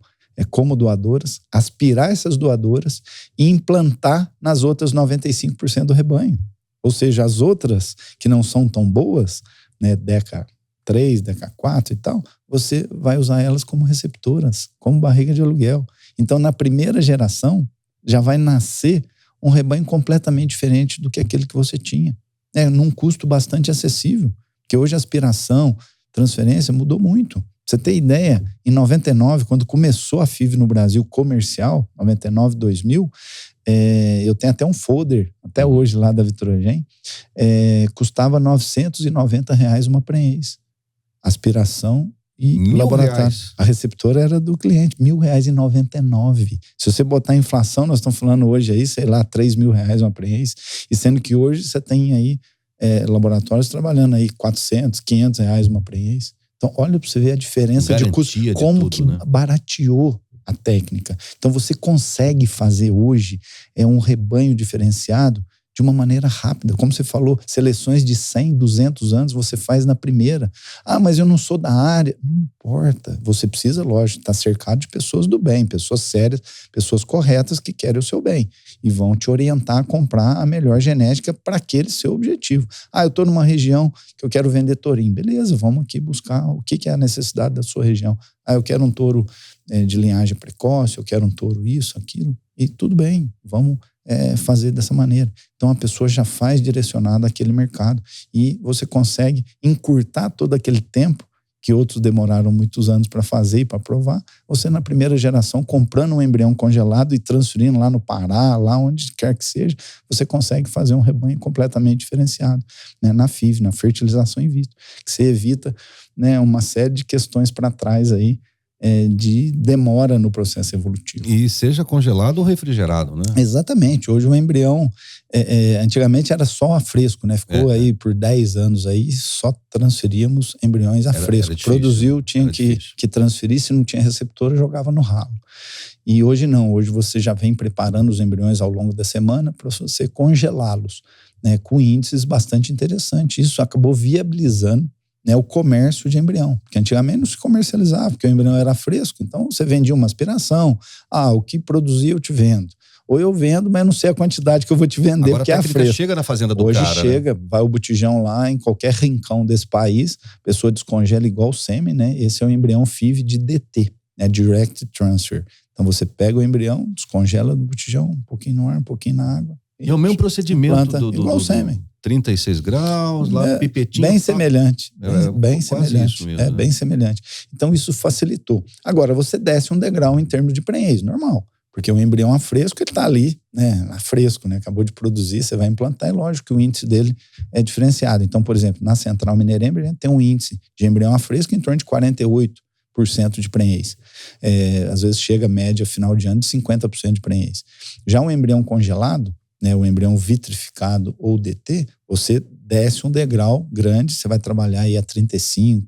como doadoras, aspirar essas doadoras e implantar nas outras 95% do rebanho. Ou seja, as outras que não são tão boas, né, DECA 3, DECA 4 e tal, você vai usar elas como receptoras, como barriga de aluguel. Então, na primeira geração, já vai nascer um rebanho completamente diferente do que aquele que você tinha. Num custo bastante acessível, porque hoje a aspiração, transferência mudou muito. Pra você ter ideia, em 99, quando começou a FIV no Brasil comercial, 99, 2000, eu tenho até um folder, até hoje lá da Vitrogen, custava R$990 uma prenhez. Aspiração e laboratório. A receptora era do cliente, R$1.000,99. Se você botar a inflação, nós estamos falando hoje aí, sei lá, R$3.000 uma prenhez, e sendo que hoje você tem aí laboratórios trabalhando aí R$400, R$500 uma prenhez. Então, olha para você ver a diferença de custo, como tudo, que, né, barateou a técnica. Então, você consegue fazer hoje um rebanho diferenciado de uma maneira rápida. Como você falou, seleções de 100, 200 anos você faz na primeira. Mas eu não sou da área. Não importa. Você precisa, lógico, estar cercado de pessoas do bem, pessoas sérias, pessoas corretas que querem o seu bem e vão te orientar a comprar a melhor genética para aquele seu objetivo. Eu estou numa região que eu quero vender tourinho. Beleza, vamos aqui buscar o que é a necessidade da sua região. Eu quero um touro de linhagem precoce, eu quero um touro isso, aquilo. E tudo bem, vamos fazer dessa maneira. Então a pessoa já faz direcionada àquele mercado e você consegue encurtar todo aquele tempo que outros demoraram muitos anos para fazer e para provar. Você na primeira geração, comprando um embrião congelado e transferindo lá no Pará, lá onde quer que seja, você consegue fazer um rebanho completamente diferenciado, né? Na FIV, na fertilização in vitro, que você evita, né, uma série de questões para trás aí, de demora no processo evolutivo. E seja congelado ou refrigerado, né? Exatamente. Hoje o embrião, antigamente era só a fresco, né? Ficou aí por 10 anos aí, só transferíamos embriões a fresco. Era difícil, produziu, tinha que transferir, se não tinha receptor, jogava no ralo. E hoje não, hoje você já vem preparando os embriões ao longo da semana para você congelá-los, né? Com índices bastante interessantes. Isso acabou viabilizando, né, o comércio de embrião, porque antigamente não se comercializava, porque o embrião era fresco, então você vendia uma aspiração, o que produzia eu te vendo, ou eu vendo, mas não sei a quantidade que eu vou te vender. Agora porque é fresco. Chega na fazenda do hoje cara. Hoje chega, né? Vai o botijão lá em qualquer rincão desse país, a pessoa descongela igual o sêmen, né? Esse é o embrião FIV de DT, né? Direct Transfer. Então você pega o embrião, descongela do botijão, um pouquinho no ar, um pouquinho na água. E é o mesmo procedimento igual o sêmen. 36 graus, lá pipetinho. Bem semelhante. Bem semelhante. Isso mesmo, bem semelhante. Então isso facilitou. Agora você desce um degrau em termos de prenhez, normal. Porque o embrião a fresco, ele está ali, né? A fresco, né? Acabou de produzir, você vai implantar, e lógico que o índice dele é diferenciado. Então, por exemplo, na Central Mineira Embrião, tem um índice de embrião a fresco em torno de 48% de prenhez. Às vezes chega a média final de ano de 50% de prenhez. Já um embrião congelado, né, o embrião vitrificado ou DT, você desce um degrau grande, você vai trabalhar aí a 35%,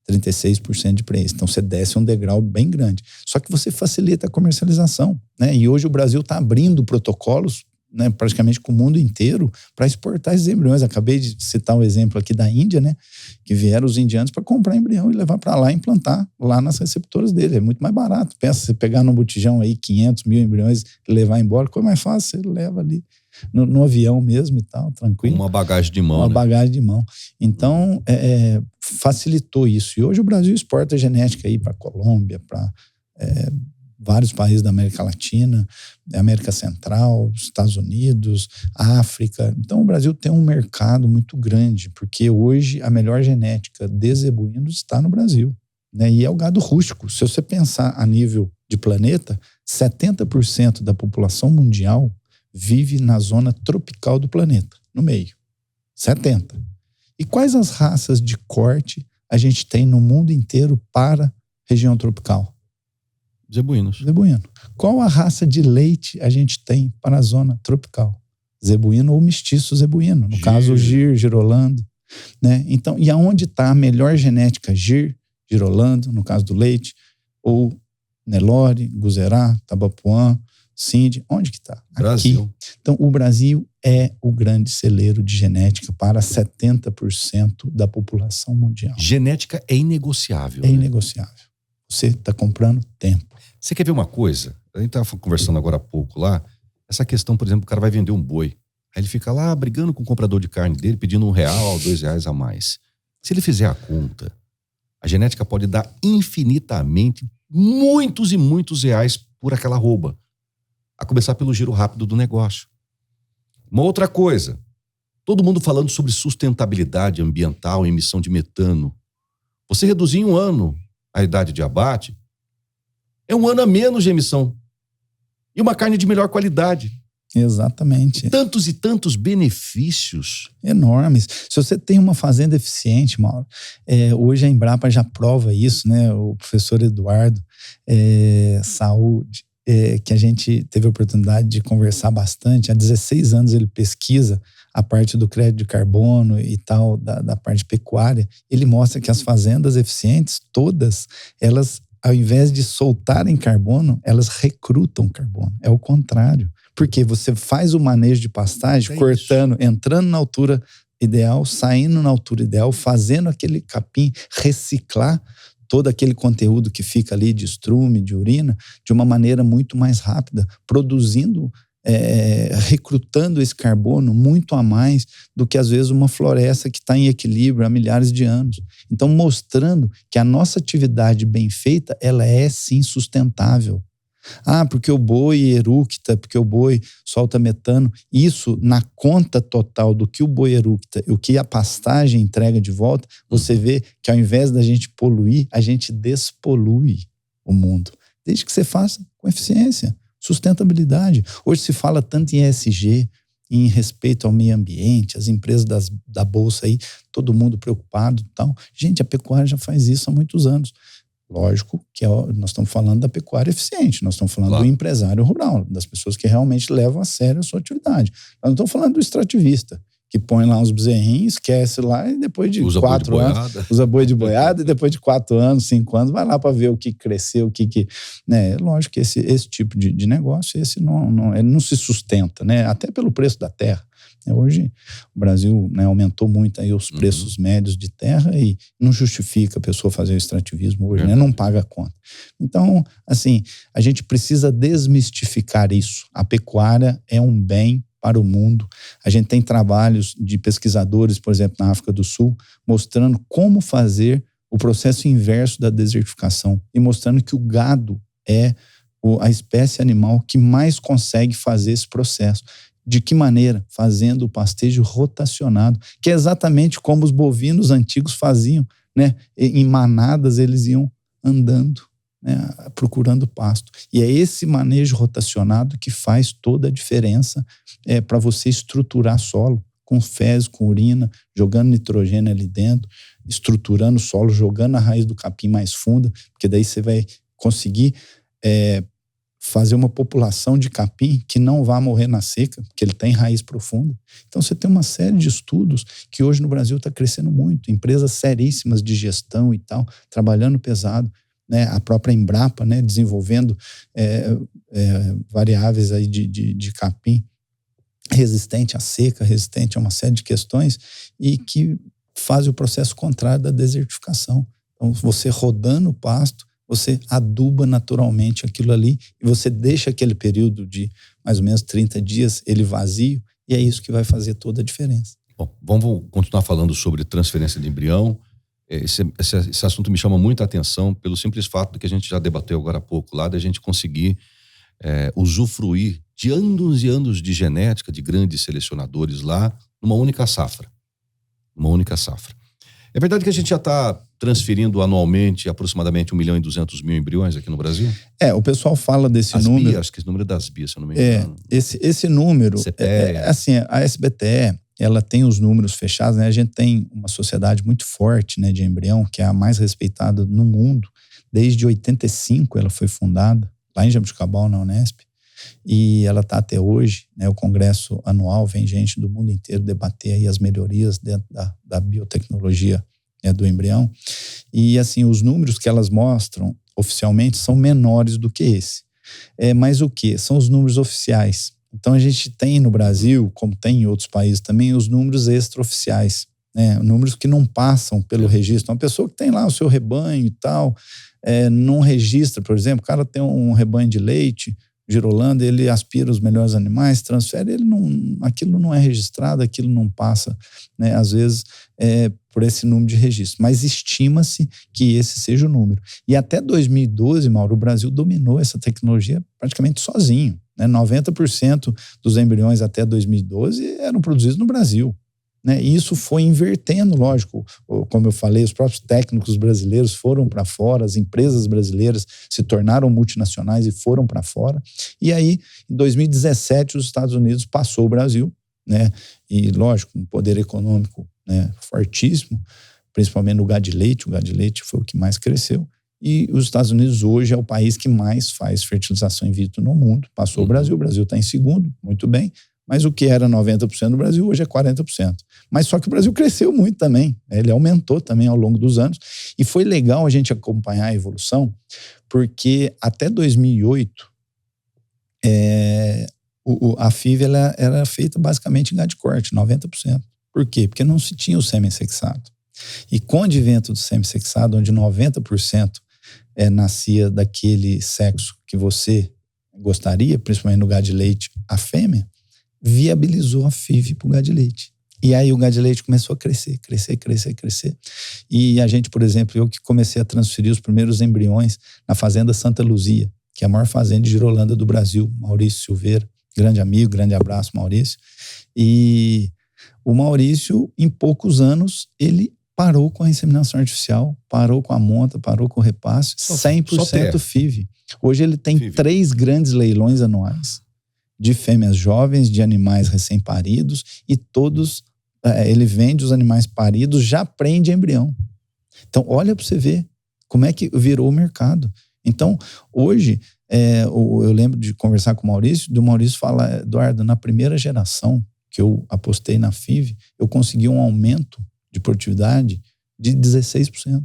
36% de prenhez. Então você desce um degrau bem grande. Só que você facilita a comercialização, né? E hoje o Brasil está abrindo protocolos, né, praticamente com o mundo inteiro, para exportar esses embriões. Acabei de citar um exemplo aqui da Índia, né, que vieram os indianos para comprar embrião e levar para lá e implantar lá nas receptoras dele. É muito mais barato. Pensa, você pegar num botijão aí 500 mil embriões e levar embora, coisa mais fácil, você leva ali no avião mesmo e tal, tranquilo. Uma bagagem de mão. Uma bagagem de mão. Então, facilitou isso. E hoje o Brasil exporta genética aí para Colômbia, para vários países da América Latina, América Central, Estados Unidos, África. Então o Brasil tem um mercado muito grande, porque hoje a melhor genética de zebuínos está no Brasil, né? E é o gado rústico. Se você pensar a nível de planeta, 70% da população mundial vive na zona tropical do planeta, no meio. 70%. E quais as raças de corte a gente tem no mundo inteiro para região tropical? Zebuínos. Zebuíno. Qual a raça de leite a gente tem para a zona tropical? Zebuíno ou mestiço zebuíno. No caso, o Gir, Girolando. Né? Então, e aonde está a melhor genética? Gir, Girolando, no caso do leite, ou Nelore, Guzerá, Tabapuã, Cindy. Onde que está? Brasil. Aqui. Então, o Brasil é o grande celeiro de genética para 70% da população mundial. Genética é inegociável. É inegociável. Você está comprando tempo. Você quer ver uma coisa? A gente estava conversando agora há pouco lá. Essa questão, por exemplo, o cara vai vender um boi. Aí ele fica lá brigando com o comprador de carne dele, pedindo R$1 ou R$2 a mais. Se ele fizer a conta, a genética pode dar infinitamente muitos e muitos reais por aquela arroba. A começar pelo giro rápido do negócio. Uma outra coisa. Todo mundo falando sobre sustentabilidade ambiental, emissão de metano. Você reduzir em 1 ano a idade de abate, é 1 ano a menos de emissão. E uma carne de melhor qualidade. Exatamente. Tantos e tantos benefícios. Enormes. Se você tem uma fazenda eficiente, Mauro, hoje a Embrapa já prova isso, né? O professor Eduardo, saúde, que a gente teve a oportunidade de conversar bastante. Há 16 anos ele pesquisa a parte do crédito de carbono e tal, da parte pecuária. Ele mostra que as fazendas eficientes, todas, elas, ao invés de soltarem carbono, elas recrutam carbono. É o contrário. Porque você faz o manejo de pastagem, cortando, entrando na altura ideal, saindo na altura ideal, fazendo aquele capim reciclar todo aquele conteúdo que fica ali de estrume, de urina, de uma maneira muito mais rápida, produzindo, recrutando esse carbono muito a mais do que às vezes uma floresta que está em equilíbrio há milhares de anos. Então mostrando que a nossa atividade bem feita, ela é sim sustentável. Porque o boi eructa, porque o boi solta metano. Isso, na conta total do que o boi eructa e o que a pastagem entrega de volta, você vê que ao invés da gente poluir, a gente despolui o mundo. Desde que você faça com eficiência, sustentabilidade. Hoje se fala tanto em ESG, em respeito ao meio ambiente, as empresas da Bolsa aí, todo mundo preocupado e tal. Gente, a pecuária já faz isso há muitos anos. Lógico que nós estamos falando da pecuária eficiente, nós estamos falando do empresário rural, das pessoas que realmente levam a sério a sua atividade. Nós não estamos falando do extrativista, que põe lá uns bezerrinhos, esquece lá e depois de 4 anos, usa boi de boiada e depois de 4 anos, 5 anos, vai lá para ver o que cresceu, né? Lógico que esse tipo de negócio, ele não se sustenta, né? Até pelo preço da terra. Hoje o Brasil, né, aumentou muito aí os preços médios de terra e não justifica a pessoa fazer o extrativismo hoje, né? Não paga a conta. Então, assim, a gente precisa desmistificar isso. A pecuária é um bem para o mundo. A gente tem trabalhos de pesquisadores, por exemplo, na África do Sul, mostrando como fazer o processo inverso da desertificação e mostrando que o gado é a espécie animal que mais consegue fazer esse processo. De que maneira? Fazendo o pastejo rotacionado, que é exatamente como os bovinos antigos faziam, né? Em manadas eles iam andando, né? Procurando pasto. E é esse manejo rotacionado que faz toda a diferença para você estruturar solo, com fezes, com urina, jogando nitrogênio ali dentro, estruturando o solo, jogando a raiz do capim mais funda, porque daí você vai conseguir fazer uma população de capim que não vá morrer na seca, porque ele tem raiz profunda. Então você tem uma série de estudos que hoje no Brasil está crescendo muito, empresas seríssimas de gestão e tal, trabalhando pesado, né? A própria Embrapa, né? Desenvolvendo variáveis aí de capim resistente à seca, resistente a uma série de questões e que faz o processo contrário da desertificação. Então você rodando o pasto, você aduba naturalmente aquilo ali e você deixa aquele período de mais ou menos 30 dias ele vazio e é isso que vai fazer toda a diferença. Bom, vamos continuar falando sobre transferência de embrião. Esse assunto me chama muita atenção pelo simples fato de que a gente já debateu agora há pouco lá, da gente conseguir usufruir de anos e anos de genética de grandes selecionadores lá numa única safra. É verdade que a gente já está transferindo anualmente aproximadamente 1.200.000 embriões aqui no Brasil? O pessoal fala desse número. Acho que esse número é das BIAs, se eu não me engano. Esse número, assim, a SBTE, ela tem os números fechados, né? A gente tem uma sociedade muito forte, né, de embrião, que é a mais respeitada no mundo. Desde 85 ela foi fundada, lá em Jabuticabal, na Unesp. E ela está até hoje, né? O congresso anual, vem gente do mundo inteiro debater aí as melhorias dentro da biotecnologia, né, do embrião. E assim, os números que elas mostram oficialmente são menores do que esse. Mas o que? São os números oficiais. Então a gente tem no Brasil, como tem em outros países também, os números extraoficiais, né? Números que não passam pelo registro. Uma pessoa que tem lá o seu rebanho e tal, não registra, por exemplo, o cara tem um rebanho de leite, girolando, ele aspira os melhores animais, transfere, aquilo não é registrado, aquilo não passa, né, às vezes, por esse número de registro. Mas estima-se que esse seja o número. E até 2012, Mauro, o Brasil dominou essa tecnologia praticamente sozinho, né? 90% dos embriões até 2012 eram produzidos no Brasil. Né? E isso foi invertendo, lógico, como eu falei, os próprios técnicos brasileiros foram para fora, as empresas brasileiras se tornaram multinacionais e foram para fora. E aí, em 2017, os Estados Unidos passou o Brasil, né? E lógico, um poder econômico, né, fortíssimo, principalmente no gado de leite. O gado de leite foi o que mais cresceu. E os Estados Unidos hoje é o país que mais faz fertilização in vitro no mundo. Passou o Brasil está em segundo, muito bem. Mas o que era 90% no Brasil, hoje é 40%. Mas só que o Brasil cresceu muito também, né? Ele aumentou também ao longo dos anos. E foi legal a gente acompanhar a evolução, porque até 2008, a FIV ela era feita basicamente em gado de corte, 90%. Por quê? Porque não se tinha o semi-sexado. E com o advento do semi-sexado, onde 90% nascia daquele sexo que você gostaria, principalmente no gado de leite, a fêmea, viabilizou a FIV para o gado de leite. E aí o gado de leite começou a crescer. E a gente, por exemplo, eu que comecei a transferir os primeiros embriões na Fazenda Santa Luzia, que é a maior fazenda de girolanda do Brasil, Maurício Silveira, grande amigo, grande abraço, Maurício. E o Maurício, em poucos anos, ele parou com a inseminação artificial, parou com a monta, parou com o repasse, 100% FIV. Hoje ele tem FIV. 3 grandes leilões anuais de fêmeas jovens, de animais recém-paridos, e todos, ele vende os animais paridos, já prende embrião. Então, olha para você ver Como é que virou o mercado? Então, hoje, eu lembro de conversar com o Maurício, do Maurício falar, Eduardo, na primeira geração que eu apostei na FIV, eu consegui um aumento de produtividade de 16%.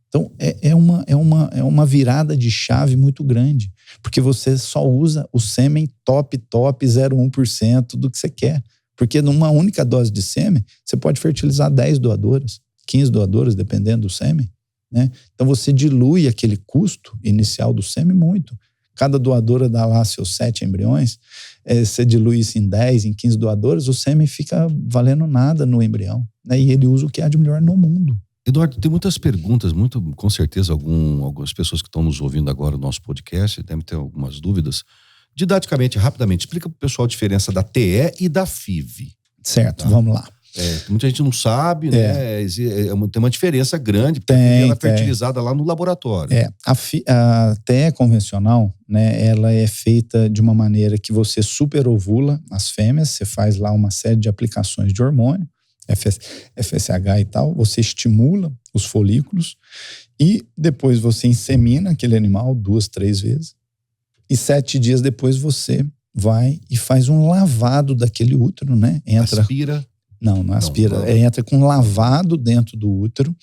Então, é uma virada de chave muito grande, porque você só usa o sêmen top 0,1% do que você quer. Porque numa única dose de sêmen, você pode fertilizar 10 doadoras, 15 doadoras, dependendo do sêmen, né? Então, você dilui aquele custo inicial do sêmen muito. Cada doadora dá lá seus 7 embriões, você dilui isso em 10, em 15 doadoras, o sêmen fica valendo nada no embrião, né? E ele usa o que há de melhor no mundo. Eduardo, tem muitas perguntas, com certeza algumas pessoas que estão nos ouvindo agora no nosso podcast devem ter algumas dúvidas. Didaticamente, rapidamente, explica para o pessoal a diferença da TE e da FIV. Certo, tá? Vamos lá. Muita gente não sabe, né? Tem uma diferença grande, porque ela é fertilizada lá no laboratório. A TE convencional, né, ela é feita de uma maneira que você superovula as fêmeas, você faz lá uma série de aplicações de hormônio, FSH e tal, você estimula os folículos e depois você insemina aquele animal 2, 3 vezes e 7 dias depois você vai e faz um lavado daquele útero, né? Aspira? Não aspira. Não. Entra com um lavado dentro do útero,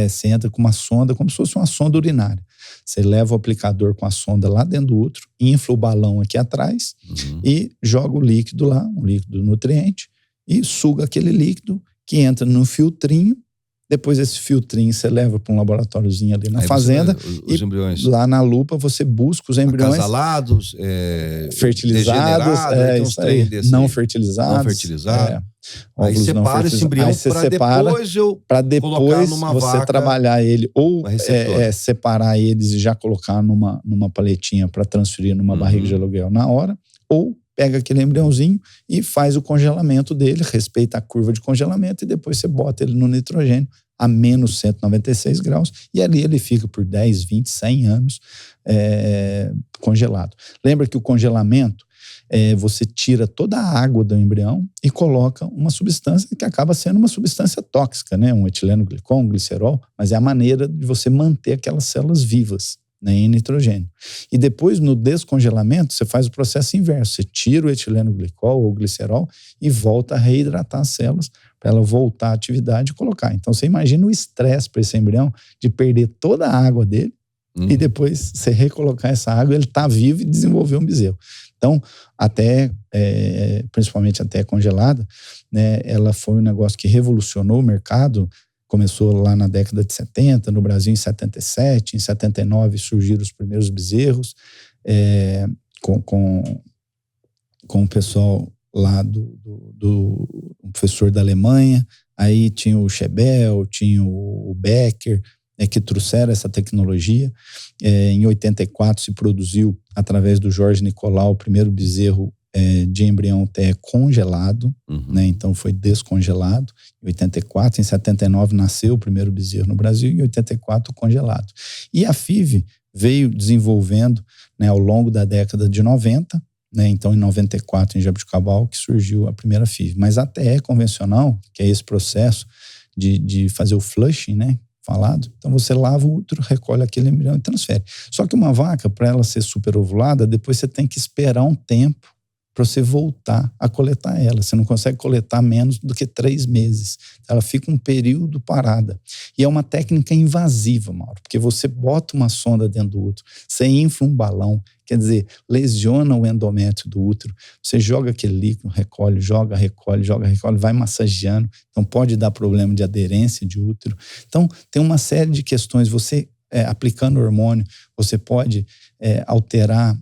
você entra com uma sonda, como se fosse uma sonda urinária. Você leva o aplicador com a sonda lá dentro do útero, infla o balão aqui atrás e joga o líquido lá, um líquido nutriente, e suga aquele líquido que entra no filtrinho. Depois esse filtrinho você leva para um laboratóriozinho ali na fazenda os embriões. Lá na lupa você busca os embriões acasalados, fertilizados, isso aí, não fertilizados. Aí separa esse embrião para depois você trabalhar ele ou separar eles e já colocar numa paletinha para transferir numa barriga de aluguel na hora, ou pega aquele embriãozinho e faz o congelamento dele, respeita a curva de congelamento e depois você bota ele no nitrogênio a menos 196 graus e ali ele fica por 10, 20, 100 anos congelado. Lembra que o congelamento, você tira toda a água do embrião e coloca uma substância que acaba sendo uma substância tóxica, né? Um etileno glicol, um glicerol, mas é a maneira de você manter aquelas células vivas, né, em nitrogênio. E depois, no descongelamento, você faz o processo inverso. Você tira o etileno glicol ou glicerol e volta a reidratar as células para ela voltar à atividade e colocar. Então, você imagina o estresse para esse embrião de perder toda a água dele e depois você recolocar essa água, ele está vivo e desenvolver um bezerro. Então, principalmente até congelada, né, ela foi um negócio que revolucionou o mercado. Começou lá na década de 70, no Brasil em 77, em 79 surgiram os primeiros bezerros, com o pessoal lá do professor da Alemanha, aí tinha o Schebel, tinha o Becker, que trouxeram essa tecnologia. Em 84 se produziu, através do Jorge Nicolau, o primeiro bezerro de embrião TE congelado, né? Então foi descongelado. Em 84, em 79 nasceu o primeiro bezerro no Brasil, em 84 congelado. E a FIV veio desenvolvendo, né, ao longo da década de 90, né? Então em 94 em Jabuticabal que surgiu a primeira FIV. Mas a TE convencional, que é esse processo de fazer o flushing, né, falado, então você lava o útero, recolhe aquele embrião e transfere. Só que uma vaca, para ela ser superovulada, depois você tem que esperar um tempo para você voltar a coletar ela. Você não consegue coletar menos do que 3 meses. Ela fica um período parada. E é uma técnica invasiva, Mauro, porque você bota uma sonda dentro do útero, você infla um balão, quer dizer, lesiona o endométrio do útero, você joga aquele líquido, recolhe, joga, recolhe, vai massageando. Então pode dar problema de aderência de útero. Então tem uma série de questões. Você, aplicando hormônio, você pode alterar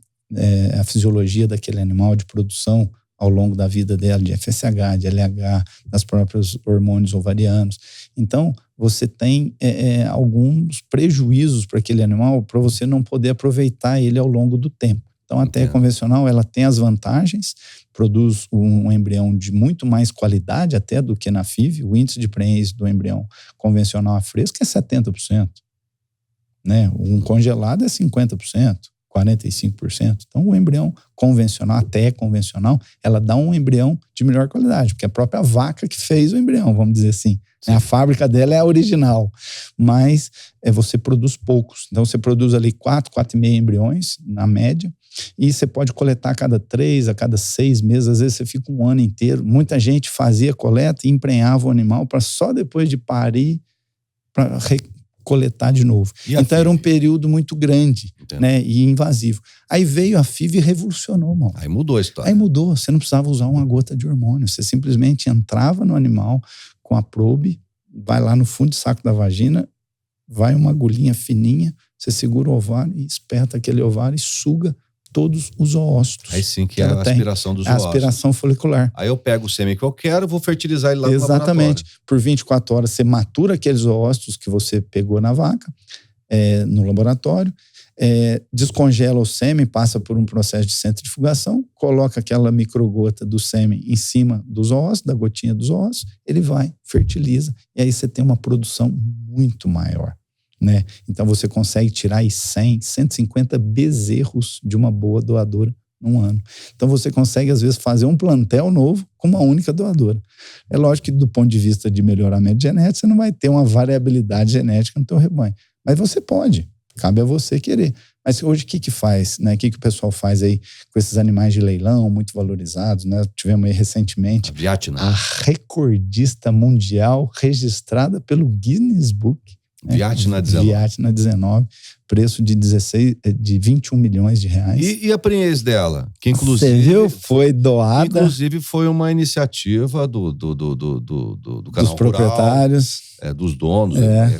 a fisiologia daquele animal de produção ao longo da vida dela, de FSH, de LH, das próprios hormônios ovarianos. Então, você tem alguns prejuízos para aquele animal, para você não poder aproveitar ele ao longo do tempo. Então, a TE convencional, ela tem as vantagens, produz um embrião de muito mais qualidade até do que na FIV. O índice de preênese do embrião convencional a fresco é 70%. Né? Um congelado é 50%. 45%. Então, o embrião convencional, até convencional, ela dá um embrião de melhor qualidade, porque é a própria vaca que fez o embrião, vamos dizer assim. Sim. A fábrica dela é a original, mas você produz poucos. Então, você produz ali 4,5 embriões, na média, e você pode coletar a cada 3, a cada 6 meses, às vezes você fica um ano inteiro. Muita gente fazia coleta e emprenhava o animal para só depois de parir, para coletar de novo. Então era um período muito grande, né, e invasivo. Aí veio a FIV e revolucionou, mano. Aí mudou a história. Aí mudou, você não precisava usar uma gota de hormônio, você simplesmente entrava no animal com a probe, vai lá no fundo do saco da vagina, vai uma agulhinha fininha, você segura o ovário e esperta aquele ovário e suga todos os oócitos. Aí sim que é a aspiração dos oócitos. A aspiração folicular. Aí eu pego o sêmen que eu quero, vou fertilizar ele lá no laboratório. Exatamente. Por 24 horas você matura aqueles oócitos que você pegou na vaca, no laboratório, descongela o sêmen, passa por um processo de centrifugação, coloca aquela microgota do sêmen em cima dos oócitos, da gotinha dos oócitos, ele vai, fertiliza, e aí você tem uma produção muito maior. Né? Então você consegue tirar aí 100, 150 bezerros de uma boa doadora num ano. Então você consegue às vezes fazer um plantel novo com uma única doadora. É lógico que do ponto de vista de melhoramento genético você não vai ter uma variabilidade genética no teu rebanho, mas você pode, cabe a você querer. Mas hoje o que faz, né? O que o pessoal faz aí com esses animais de leilão muito valorizados, né? Tivemos aí recentemente a Viatna, a recordista mundial registrada pelo Guinness Book. Viatna 19. Viatna 19, preço de 21 milhões de reais. E a prenhez dela? Que inclusive... Você viu? Foi doada. Inclusive foi uma iniciativa do canal dos proprietários. Rural, dos donos,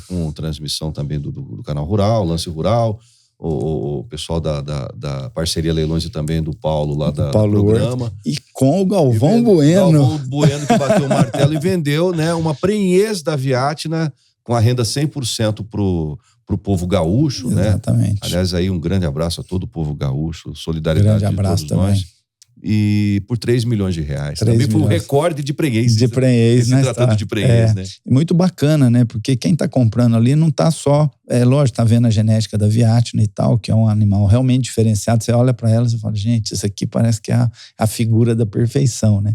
com transmissão também do canal Rural, Lance Rural, o pessoal da parceria Leilões e também do Paulo lá do programa. E com o Galvão Bueno. Galvão Bueno que bateu o martelo e vendeu, né, uma prenhez da Viatna com a renda 100% pro povo gaúcho, exatamente, né? Aliás, aí um grande abraço a todo o povo gaúcho, solidariedade grande abraço de todos também. Nós. E por 3 milhões de reais. Também foi um recorde de prenhez. De prenhez, né? Se tratando de prenhez, né? Muito bacana, né? Porque quem tá comprando ali não tá só... lógico, tá vendo a genética da Viatna e tal, que é um animal realmente diferenciado. Você olha para ela e fala, gente, isso aqui parece que é a figura da perfeição, né?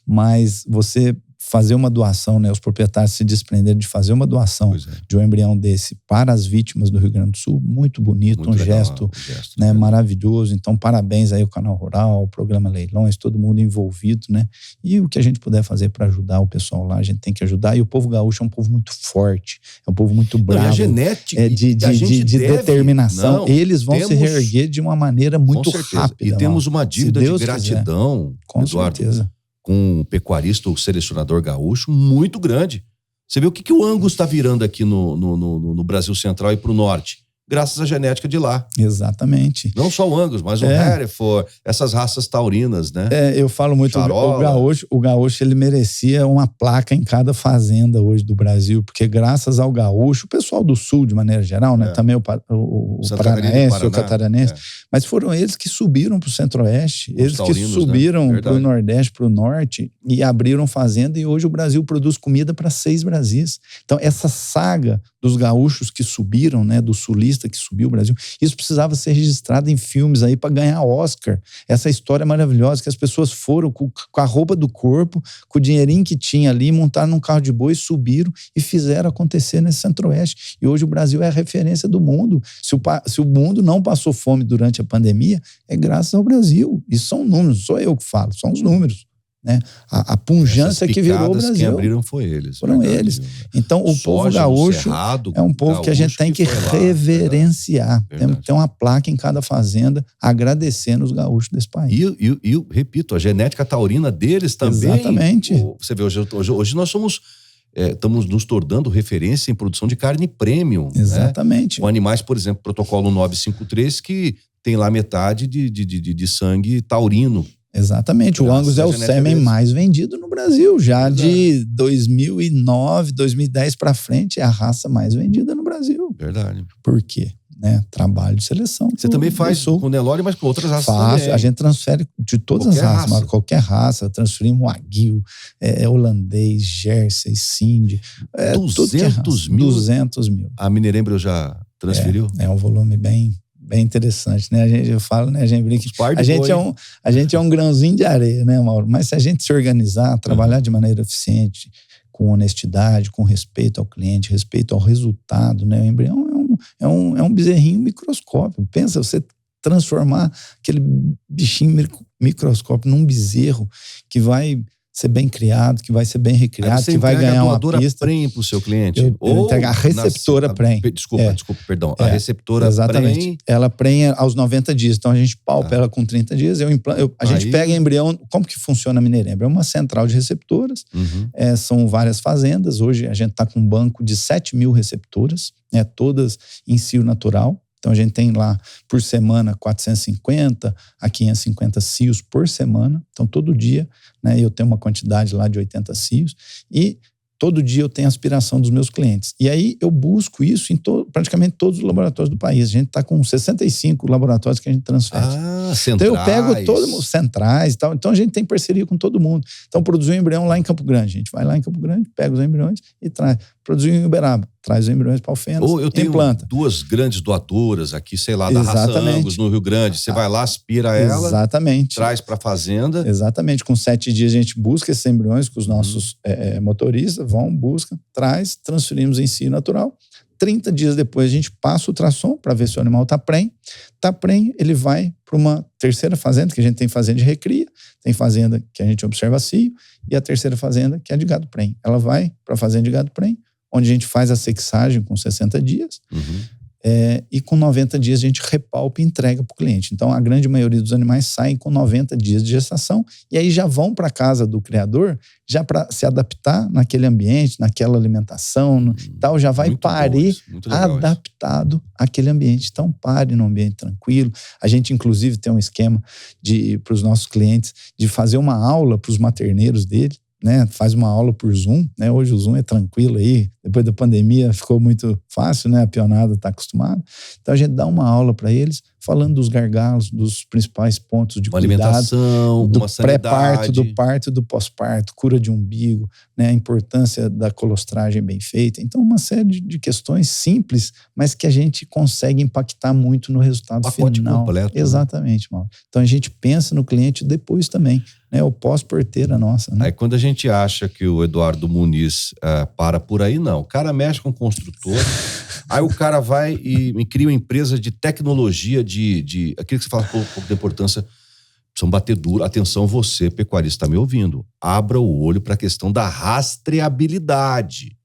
Mas você... fazer uma doação, né? Os proprietários se desprenderam de fazer uma doação de um embrião desse para as vítimas do Rio Grande do Sul, muito bonito, muito legal, gesto, né? Maravilhoso. Então, parabéns aí ao Canal Rural, o programa Leilões, todo mundo envolvido, né? E o que a gente puder fazer para ajudar o pessoal lá, a gente tem que ajudar. E o povo gaúcho é um povo muito forte, é um povo muito bravo. E a genética de determinação. Eles vão se reerguer de uma maneira muito rápida. E temos uma dívida de gratidão, com Eduardo, certeza, com o pecuarista ou selecionador gaúcho muito grande. Você vê o que o Angus está virando aqui no Brasil Central e para o Norte, graças à genética de lá. Exatamente. Não só o Angus, mas o Hereford, essas raças taurinas, né? Eu falo muito, o gaúcho ele merecia uma placa em cada fazenda hoje do Brasil, porque graças ao gaúcho, o pessoal do Sul de maneira geral, né? Também o paranaense, o catarinense, mas foram eles que subiram para o Centro-Oeste, eles que subiram, né, para o Nordeste, para o Norte, e abriram fazenda, e hoje o Brasil produz comida para 6 Brasis. Então essa saga dos gaúchos que subiram, né, do sulista que subiu o Brasil, isso precisava ser registrado em filmes aí para ganhar Oscar. Essa história maravilhosa, que as pessoas foram com a roupa do corpo, com o dinheirinho que tinha ali, montaram num carro de boi, subiram e fizeram acontecer nesse Centro-Oeste. E hoje o Brasil é a referência do mundo. Se o mundo não passou fome durante a pandemia, é graças ao Brasil. Isso são números, não sou eu que falo, são os números. Né? A pujança que virou o Brasil. Quem abriram foram eles. Então, o povo gaúcho é um povo que a gente tem que reverenciar. Temos que ter uma placa em cada fazenda agradecendo os gaúchos desse país. E repito, a genética taurina deles também. Exatamente. Você vê, hoje nós somos... estamos nos tornando referência em produção de carne premium. Exatamente. Né? Com animais, por exemplo, protocolo 953, que tem lá metade de sangue taurino. Exatamente, o Angus é o sêmen mais vendido no Brasil, já de 2009, 2010 para frente, é a raça mais vendida no Brasil. Verdade. Por quê? Né? Trabalho de seleção. Você também faz com Nelore, mas com outras raças também. A gente transfere de todas as raças, qualquer raça, transferimos o Aguil, holandês, Jersey, Cindy, 200 mil? 200 mil. A Mineirembro já transferiu? É um volume bem bem interessante, né? Eu falo, né? A gente brinca. A gente é um grãozinho de areia, né, Mauro? Mas se a gente se organizar, trabalhar de maneira eficiente, com honestidade, com respeito ao cliente, respeito ao resultado, né? O embrião é um bezerrinho microscópio. Pensa, você transformar aquele bichinho microscópio num bezerro que vai ser bem criado, que vai ser bem recriado, que vai ganhar uma pista. Prem para o seu cliente? Eu entrego a receptora prem. Desculpa, perdão. A receptora exatamente. prem... Ela prenha aos 90 dias. Então, a gente palpa ela com 30 dias. A gente pega embrião... Como que funciona a Mineirembra? É uma central de receptoras. São várias fazendas. Hoje, a gente está com um banco de 7 mil receptoras, todas em cio natural. Então, a gente tem lá, por semana, 450 a 550 cios por semana. Então, todo dia, né, eu tenho uma quantidade lá de 80 cios. E todo dia eu tenho aspiração dos meus clientes. E aí, eu busco isso em praticamente todos os laboratórios do país. A gente está com 65 laboratórios que a gente transfere. Centrais. Então, eu pego todos os centrais e tal. Então, a gente tem parceria com todo mundo. Então, produzir um embrião lá em Campo Grande. A gente vai lá em Campo Grande, pega os embriões e traz. Produzir em Uberaba, traz os embriões para Alfenas, ou eu tenho implanta. 2 grandes doadoras aqui, sei lá, da Raça Angus, no Rio Grande. Você vai lá, aspira ela, traz para a fazenda. Exatamente. Com 7 dias a gente busca esses embriões com os nossos motoristas, busca, traz, transferimos em cio natural. 30 dias depois a gente passa o ultrassom para ver se o animal está prenhe. Está prenhe, ele vai para uma terceira fazenda, que a gente tem fazenda de recria, tem fazenda que a gente observa cio, e a terceira fazenda que é de gado prenhe. Ela vai para a fazenda de gado prenhe, onde a gente faz a sexagem com 60 dias, e com 90 dias a gente repalpa e entrega para o cliente. Então, a grande maioria dos animais saem com 90 dias de gestação, e aí já vão para a casa do criador, já para se adaptar naquele ambiente, naquela alimentação, tal, já vai parir adaptado àquele ambiente. Então, pare num ambiente tranquilo. A gente, inclusive, tem um esquema para os nossos clientes de fazer uma aula para os materneiros dele, né? Faz uma aula por Zoom, né? Hoje o Zoom é tranquilo aí, depois da pandemia ficou muito fácil, né? A peonada está acostumada. Então a gente dá uma aula para eles, falando dos gargalos, dos principais pontos de cuidado, alimentação, do uma sanidade, pré-parto, do parto e do pós-parto, cura de umbigo, né? A importância da colostragem bem feita. Então uma série de questões simples, mas que a gente consegue impactar muito no resultado final. Completo, exatamente, Mauro. Então a gente pensa no cliente depois também, né? O pós-porteira nossa, né? Aí quando a gente acha que o Eduardo Muniz para por aí, não. O cara mexe com construtor, aí o cara vai e cria uma empresa de tecnologia, aquilo que você fala com um pouco de importância, precisam bater duro. Atenção, você, pecuarista, está me ouvindo. Abra o olho para a questão da rastreabilidade.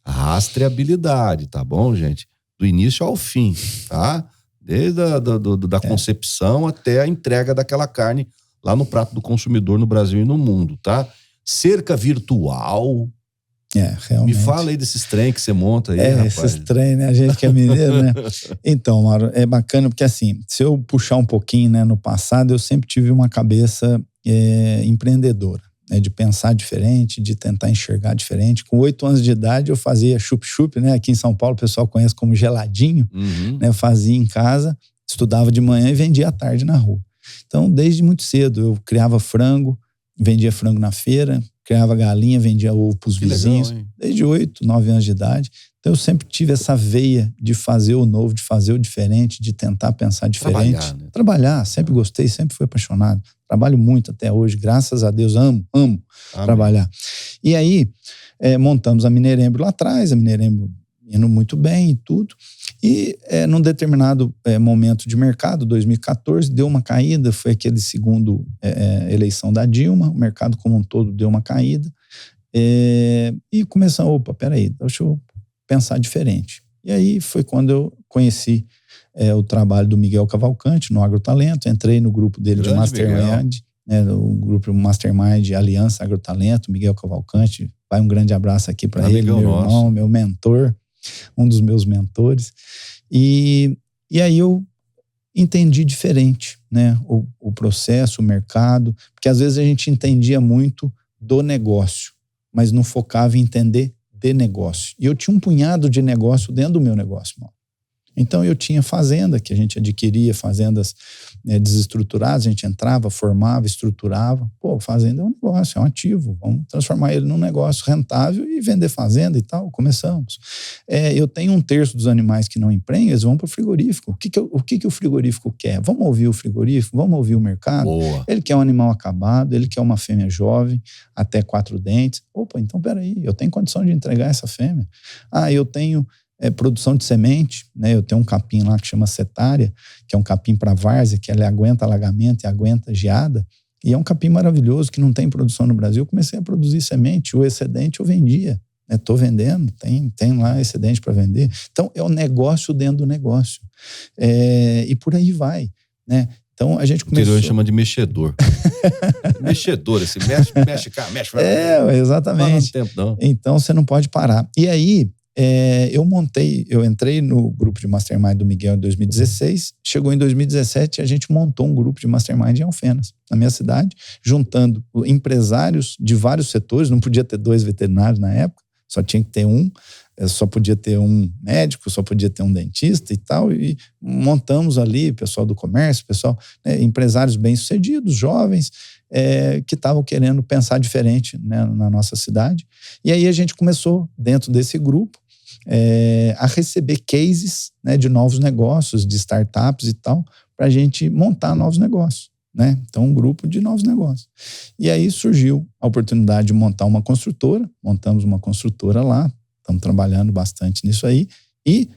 Rastreabilidade, tá bom, gente? Do início ao fim, tá? Desde da concepção até a entrega daquela carne lá no prato do consumidor no Brasil e no mundo, tá? Cerca virtual. Realmente. Me fala aí desses trem que você monta aí, rapaz. Esses trem, né? A gente que é mineiro, né? Então, Mauro, é bacana porque assim, se eu puxar um pouquinho, né, no passado, eu sempre tive uma cabeça empreendedora, né, de pensar diferente, de tentar enxergar diferente. Com 8 anos de idade, eu fazia chup-chup, né? Aqui em São Paulo o pessoal conhece como geladinho, né? Eu fazia em casa, estudava de manhã e vendia à tarde na rua. Então, desde muito cedo, eu criava frango, vendia frango na feira, criava galinha, vendia ovo para os vizinhos, legal, desde 8, 9 anos de idade. Então, eu sempre tive essa veia de fazer o novo, de fazer o diferente, de tentar pensar diferente. Trabalhar, sempre gostei, sempre fui apaixonado. Trabalho muito até hoje, graças a Deus, amo trabalhar. E aí, montamos a Mineirembro lá atrás, a Mineirembro indo muito bem e tudo. E num determinado momento de mercado, 2014, deu uma caída, foi aquele segundo eleição da Dilma, o mercado como um todo deu uma caída, e começamos, peraí, deixa eu pensar diferente. E aí foi quando eu conheci o trabalho do Miguel Cavalcante no Agrotalento, entrei no grupo dele de Mastermind, o grupo Mastermind Aliança Agrotalento, Miguel Cavalcante, vai um grande abraço aqui para ele, meu irmão, meu mentor, um dos meus mentores, e aí eu entendi diferente, né, o processo, o mercado, porque às vezes a gente entendia muito do negócio, mas não focava em entender de negócio. E eu tinha um punhado de negócio dentro do meu negócio, mano. Então eu tinha fazenda, que a gente adquiria fazendas desestruturadas, a gente entrava, formava, estruturava. Pô, fazenda é um negócio, é um ativo, vamos transformar ele num negócio rentável e vender fazenda e tal, começamos. Eu tenho 1/3 dos animais que não emprenham, eles vão para o frigorífico. O que o frigorífico quer? Vamos ouvir o frigorífico, vamos ouvir o mercado. Boa. Ele quer um animal acabado, ele quer uma fêmea jovem, até 4 dentes. Opa, então peraí, eu tenho condição de entregar essa fêmea. Eu tenho produção de semente, né? Eu tenho um capim lá que chama setária, que é um capim para várzea, que ele aguenta alagamento e aguenta geada, e é um capim maravilhoso que não tem produção no Brasil. Eu comecei a produzir semente, o excedente eu vendia, estou vendendo, tem lá excedente para vender. Então é um negócio dentro do negócio, e por aí vai, né? Então a gente começou... O interior chama de mexedor. Mexedor, assim, mexe cá, mexe. Exatamente. Não, tempo, não. Então você não pode parar. E aí eu entrei no grupo de Mastermind do Miguel em 2016, chegou em 2017 e a gente montou um grupo de Mastermind em Alfenas, na minha cidade, juntando empresários de vários setores, não podia ter 2 veterinários na época, só tinha que ter um, só podia ter um médico, só podia ter um dentista e tal, e montamos ali pessoal do comércio, empresários bem-sucedidos, jovens, que estavam querendo pensar diferente, né, na nossa cidade. E aí a gente começou, dentro desse grupo, a receber cases, né, de novos negócios, de startups e tal, para a gente montar novos negócios, né? Então, um grupo de novos negócios. E aí surgiu a oportunidade de montar uma construtora, montamos uma construtora lá, estamos trabalhando bastante nisso aí, e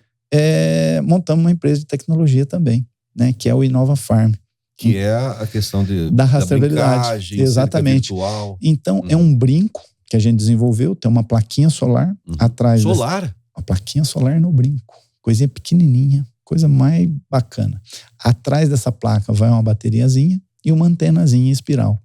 montamos uma empresa de tecnologia também, né, que é o Inova Farm. Que é a questão da rastreabilidade. Exatamente. Então, é um brinco que a gente desenvolveu, tem uma plaquinha solar atrás. Solar? Uma plaquinha solar no brinco. Coisinha pequenininha, coisa mais bacana. Atrás dessa placa vai uma bateriazinha e uma antenazinha em espiral.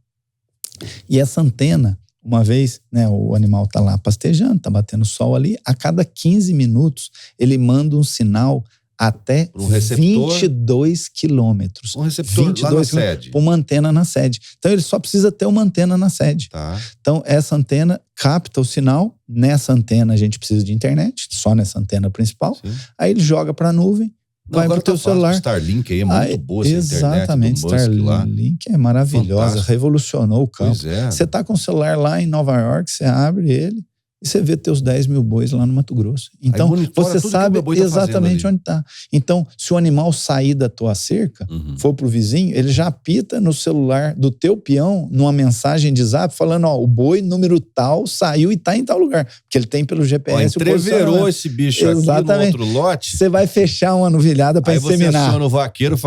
E essa antena, uma vez, né, o animal tá lá pastejando, tá batendo sol ali, a cada 15 minutos ele manda um sinal até 22 quilômetros. Um receptor lá na sede. Uma antena na sede. Então ele só precisa ter uma antena na sede. Tá. Então essa antena capta o sinal. Nessa antena a gente precisa de internet, só nessa antena principal. Sim. Aí ele joga para a nuvem, vai pro teu celular. O Starlink aí é muito boa, essa exatamente, internet do Musk lá. Starlink é maravilhosa, fantástico. Revolucionou o campo. Pois é. Você tá com o celular lá em Nova York, você abre ele e você vê teus 10 mil bois lá no Mato Grosso. Então, você sabe exatamente onde está. Então, se o animal sair da tua cerca, for pro vizinho, ele já apita no celular do teu peão, numa mensagem de zap, falando, o boi número tal saiu e tá em tal lugar. Porque ele tem pelo GPS. Entreverou esse bicho exatamente. Aqui no outro lote. Você vai fechar uma novilhada para inseminar. Aí você aciona o vaqueiro,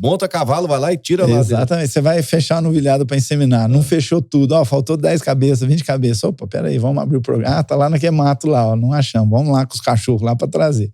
monta cavalo, vai lá e tira lá. Exatamente. Você vai fechar a novilhada para inseminar. Não fechou tudo. Faltou 10 cabeças, 20 cabeças. Opa, peraí, vamos abrir o programa. Tá lá naquele mato lá, não achamos. Vamos lá com os cachorros lá para trazer.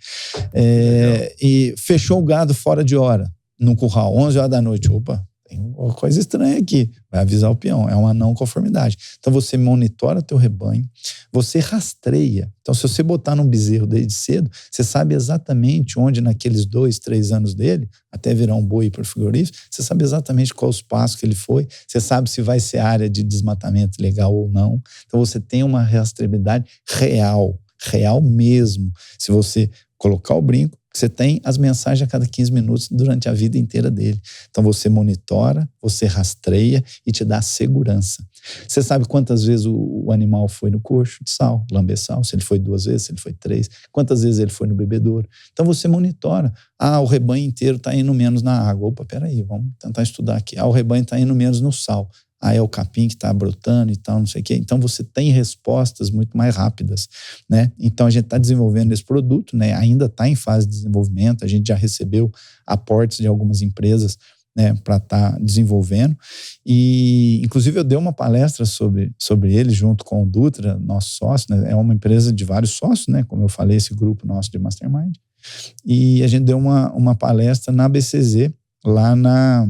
E fechou o gado fora de hora, no curral, 11 horas da noite. Opa, tem uma coisa estranha aqui. Vai avisar o peão, é uma não conformidade. Então você monitora teu rebanho, você rastreia. Então se você botar num bezerro desde cedo, você sabe exatamente onde naqueles 2, 3 anos dele, até virar um boi por frigorífico, você sabe exatamente qual os passos que ele foi, você sabe se vai ser área de desmatamento legal ou não. Então você tem uma rastreabilidade real mesmo. Se você colocar o brinco, você tem as mensagens a cada 15 minutos durante a vida inteira dele. Então você monitora, você rastreia e te dá segurança. Você sabe quantas vezes o animal foi no coxo de sal, lamber sal, se ele foi 2 vezes, se ele foi 3, quantas vezes ele foi no bebedouro. Então você monitora. O rebanho inteiro está indo menos na água. Opa, peraí, vamos tentar estudar aqui. O rebanho está indo menos no sal. É o capim que está brotando e tal, não sei o quê. Então, você tem respostas muito mais rápidas, né? Então, a gente está desenvolvendo esse produto, né? Ainda está em fase de desenvolvimento. A gente já recebeu aportes de algumas empresas, né, para estar desenvolvendo. E, inclusive, eu dei uma palestra sobre ele junto com o Dutra, nosso sócio, né? É uma empresa de vários sócios, né? Como eu falei, esse grupo nosso de Mastermind. E a gente deu uma palestra na BCZ, lá na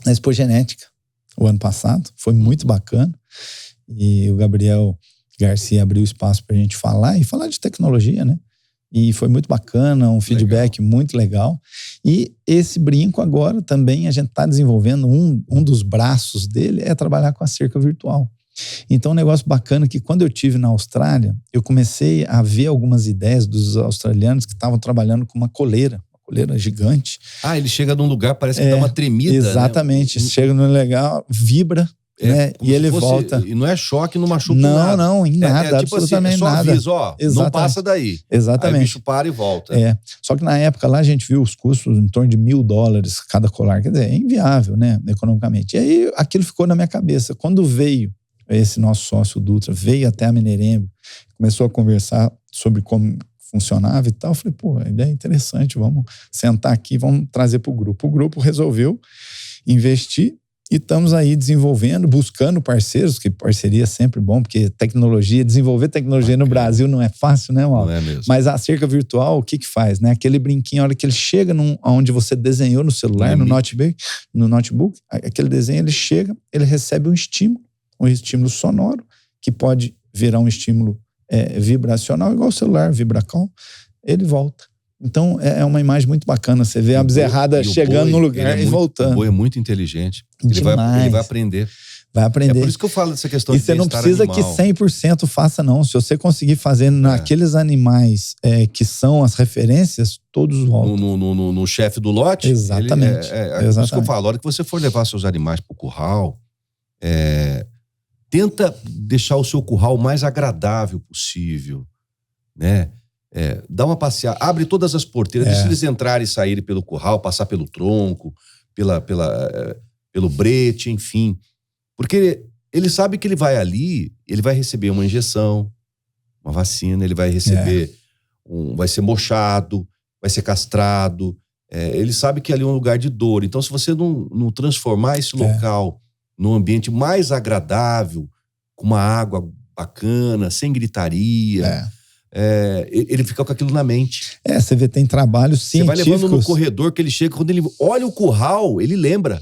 Expo Genética, o ano passado. Foi muito bacana. E o Gabriel Garcia abriu espaço para a gente falar de tecnologia, né? E foi muito bacana, um feedback muito legal. E esse brinco agora também a gente está desenvolvendo, um dos braços dele é trabalhar com a cerca virtual. Então, um negócio bacana que quando eu estive na Austrália, eu comecei a ver algumas ideias dos australianos que estavam trabalhando com uma coleira gigante. Ele chega num lugar, parece que dá uma tremida, exatamente, né? Chega no legal, vibra, né? E ele volta. E não é choque, não machuca nada. Não, em nada, tipo absolutamente assim, é só nada. aviso, não passa daí. Exatamente. Aí o bicho para e volta. Só que na época lá a gente viu os custos em torno de $1.000 cada colar, quer dizer, é inviável, né, economicamente. E aí aquilo ficou na minha cabeça. Quando veio esse nosso sócio Dutra, veio até a Mineirêmbio, começou a conversar sobre como funcionava e tal, eu falei, pô, a ideia é interessante, vamos sentar aqui, vamos trazer para o grupo. O grupo resolveu investir e estamos aí desenvolvendo, buscando parceiros, que parceria é sempre bom, porque desenvolver tecnologia no Brasil não é fácil, né, Mauro? Não é mesmo. Mas a cerca virtual, o que faz, né? Aquele brinquinho, a hora que ele chega onde você desenhou no celular, no notebook, aquele desenho, ele chega, ele recebe um estímulo sonoro, que pode virar um estímulo vibracional, igual o celular, VibraCall, ele volta. Então, é uma imagem muito bacana. Você vê a bezerrada chegando no lugar e voltando. O boi é muito inteligente. Ele vai aprender. Vai aprender. É por isso que eu falo dessa questão de bem-estar animal. E você não precisa que 100% faça, não. Se você conseguir fazer naqueles animais que são as referências, todos voltam. No chefe do lote. Exatamente. É por isso que eu falo. A hora que você for levar seus animais para o curral, tenta deixar o seu curral o mais agradável possível, né? Dá uma passeada, abre todas as porteiras, deixa eles entrarem e saírem pelo curral, passar pelo tronco, pelo brete, enfim. Porque ele sabe que ele vai ali, ele vai receber uma injeção, uma vacina, ele vai receber, vai ser mochado, vai ser castrado. Ele sabe que ali é um lugar de dor. Então, se você não transformar esse local num ambiente mais agradável, com uma água bacana, sem gritaria... ele fica com aquilo na mente. Você vê, tem trabalhos científicos. Você vai levando no corredor que ele chega, quando ele olha o curral, ele lembra.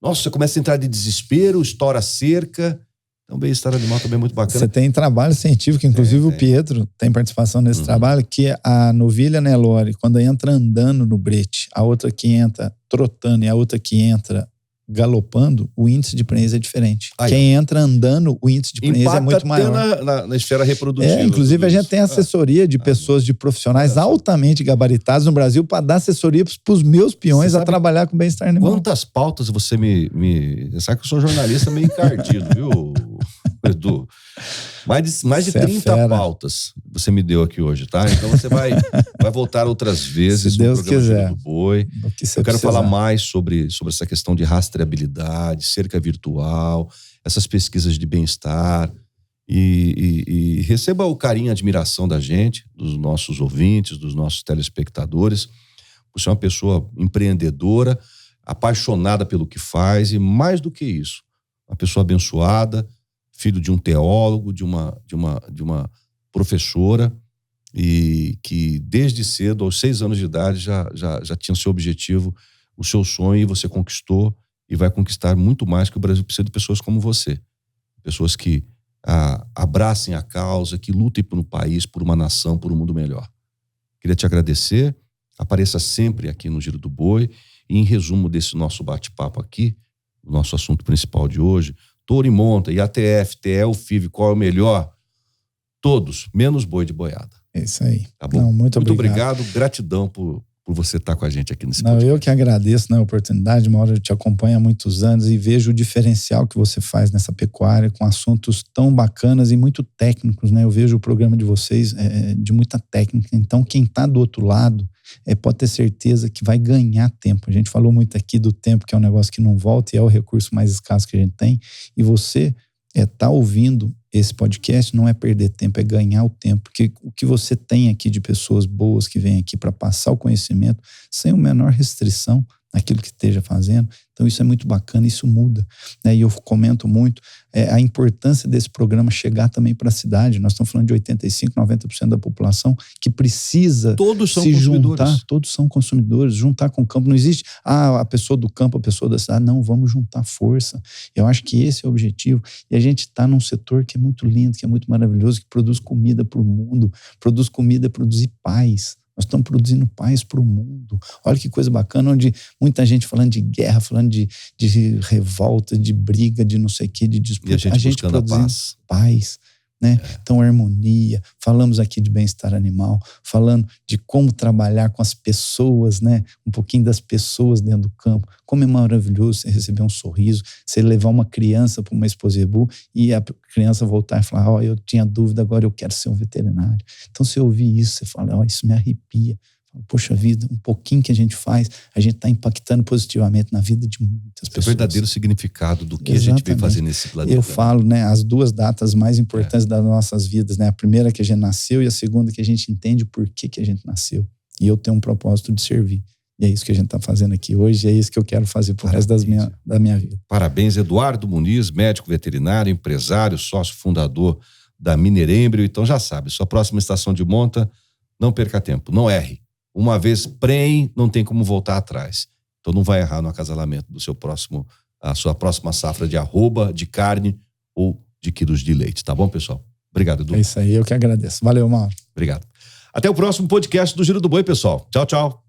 Nossa, você começa a entrar de desespero, estoura a cerca. Então, o bem-estar animal também é muito bacana. Você tem trabalho científico, inclusive o Pietro tem participação nesse trabalho, que a novilha Nelore, quando entra andando no brete, a outra que entra trotando e a outra que entra galopando, o índice de prenhez é diferente. Quem entra andando, o índice de prenhez é muito maior. Na esfera reprodutiva. Inclusive, a gente tem assessoria de pessoas, de profissionais altamente gabaritados no Brasil para dar assessoria para os meus peões a trabalhar com bem-estar animal. Quantas pautas você Você sabe que eu sou jornalista meio encardido, viu, Edu? Mais de 30 pautas você me deu aqui hoje, tá? Então você vai voltar outras vezes no programa Giro do Boi. Eu quero falar mais sobre essa questão de rastreabilidade, cerca virtual, essas pesquisas de bem-estar. E receba o carinho e a admiração da gente, dos nossos ouvintes, dos nossos telespectadores. Você é uma pessoa empreendedora, apaixonada pelo que faz e, mais do que isso, uma pessoa abençoada, filho de um teólogo, de uma professora, e que desde cedo, aos 6 anos de idade, já tinha o seu objetivo, o seu sonho, e você conquistou e vai conquistar muito mais, que o Brasil precisa de pessoas como você. Pessoas que abracem a causa, que lutem por um país, por uma nação, por um mundo melhor. Queria te agradecer, apareça sempre aqui no Giro do Boi, e em resumo desse nosso bate-papo aqui, o nosso assunto principal de hoje, Touro e Monta, IATF, TL, FIV, qual é o melhor? Todos, menos boi de boiada. É isso aí. Tá bom? Não, muito obrigado. Gratidão por você estar com a gente aqui nesse podcast. Eu que agradeço a oportunidade. Uma hora eu te acompanho há muitos anos e vejo o diferencial que você faz nessa pecuária, com assuntos tão bacanas e muito técnicos, né? Eu vejo o programa de vocês de muita técnica. Então, quem está do outro lado pode ter certeza que vai ganhar tempo. A gente falou muito aqui do tempo, que é um negócio que não volta e é o recurso mais escasso que a gente tem. E você tá ouvindo esse podcast não é perder tempo, é ganhar o tempo. Porque o que você tem aqui de pessoas boas que vêm aqui para passar o conhecimento sem a menor restrição naquilo que esteja fazendo. Então isso é muito bacana, isso muda, né? E eu comento muito a importância desse programa chegar também para a cidade. Nós estamos falando de 85%, 90% da população que precisa se juntar. Todos são consumidores, juntar com o campo. Não existe a pessoa do campo, a pessoa da cidade. Não, vamos juntar força. Eu acho que esse é o objetivo. E a gente está num setor que é muito lindo, que é muito maravilhoso, que produz comida para o mundo, produz comida, produzir paz. Nós estamos produzindo paz para o mundo. Olha que coisa bacana, onde muita gente falando de guerra, falando de revolta, de briga, de não sei o que, de disputa. E a gente buscando a paz. Né? Então, harmonia, falamos aqui de bem-estar animal, falando de como trabalhar com as pessoas, né? Um pouquinho das pessoas dentro do campo. Como é maravilhoso você receber um sorriso, você levar uma criança para uma exposebu e a criança voltar e falar, eu tinha dúvida, agora eu quero ser um veterinário. Então, você ouvir isso, você fala, isso me arrepia. Poxa vida, um pouquinho que a gente faz, a gente está impactando positivamente na vida de muitas pessoas. É o verdadeiro significado do que a gente veio fazer nesse planeta. Eu falo, né, as 2 datas mais importantes das nossas vidas, né? A primeira que a gente nasceu e a segunda que a gente entende por que a gente nasceu. E eu tenho um propósito de servir. E é isso que a gente está fazendo aqui hoje, e é isso que eu quero fazer pro resto da minha vida. Parabéns, Eduardo Muniz, médico veterinário, empresário, sócio fundador da Minerembrio. Então já sabe, sua próxima estação de monta, não perca tempo, não erre. Uma vez prenhe, não tem como voltar atrás. Então não vai errar no acasalamento a sua próxima safra de arroba, de carne ou de quilos de leite. Tá bom, pessoal? Obrigado, Edu. É isso aí, eu que agradeço. Valeu, Mauro. Obrigado. Até o próximo podcast do Giro do Boi, pessoal. Tchau, tchau.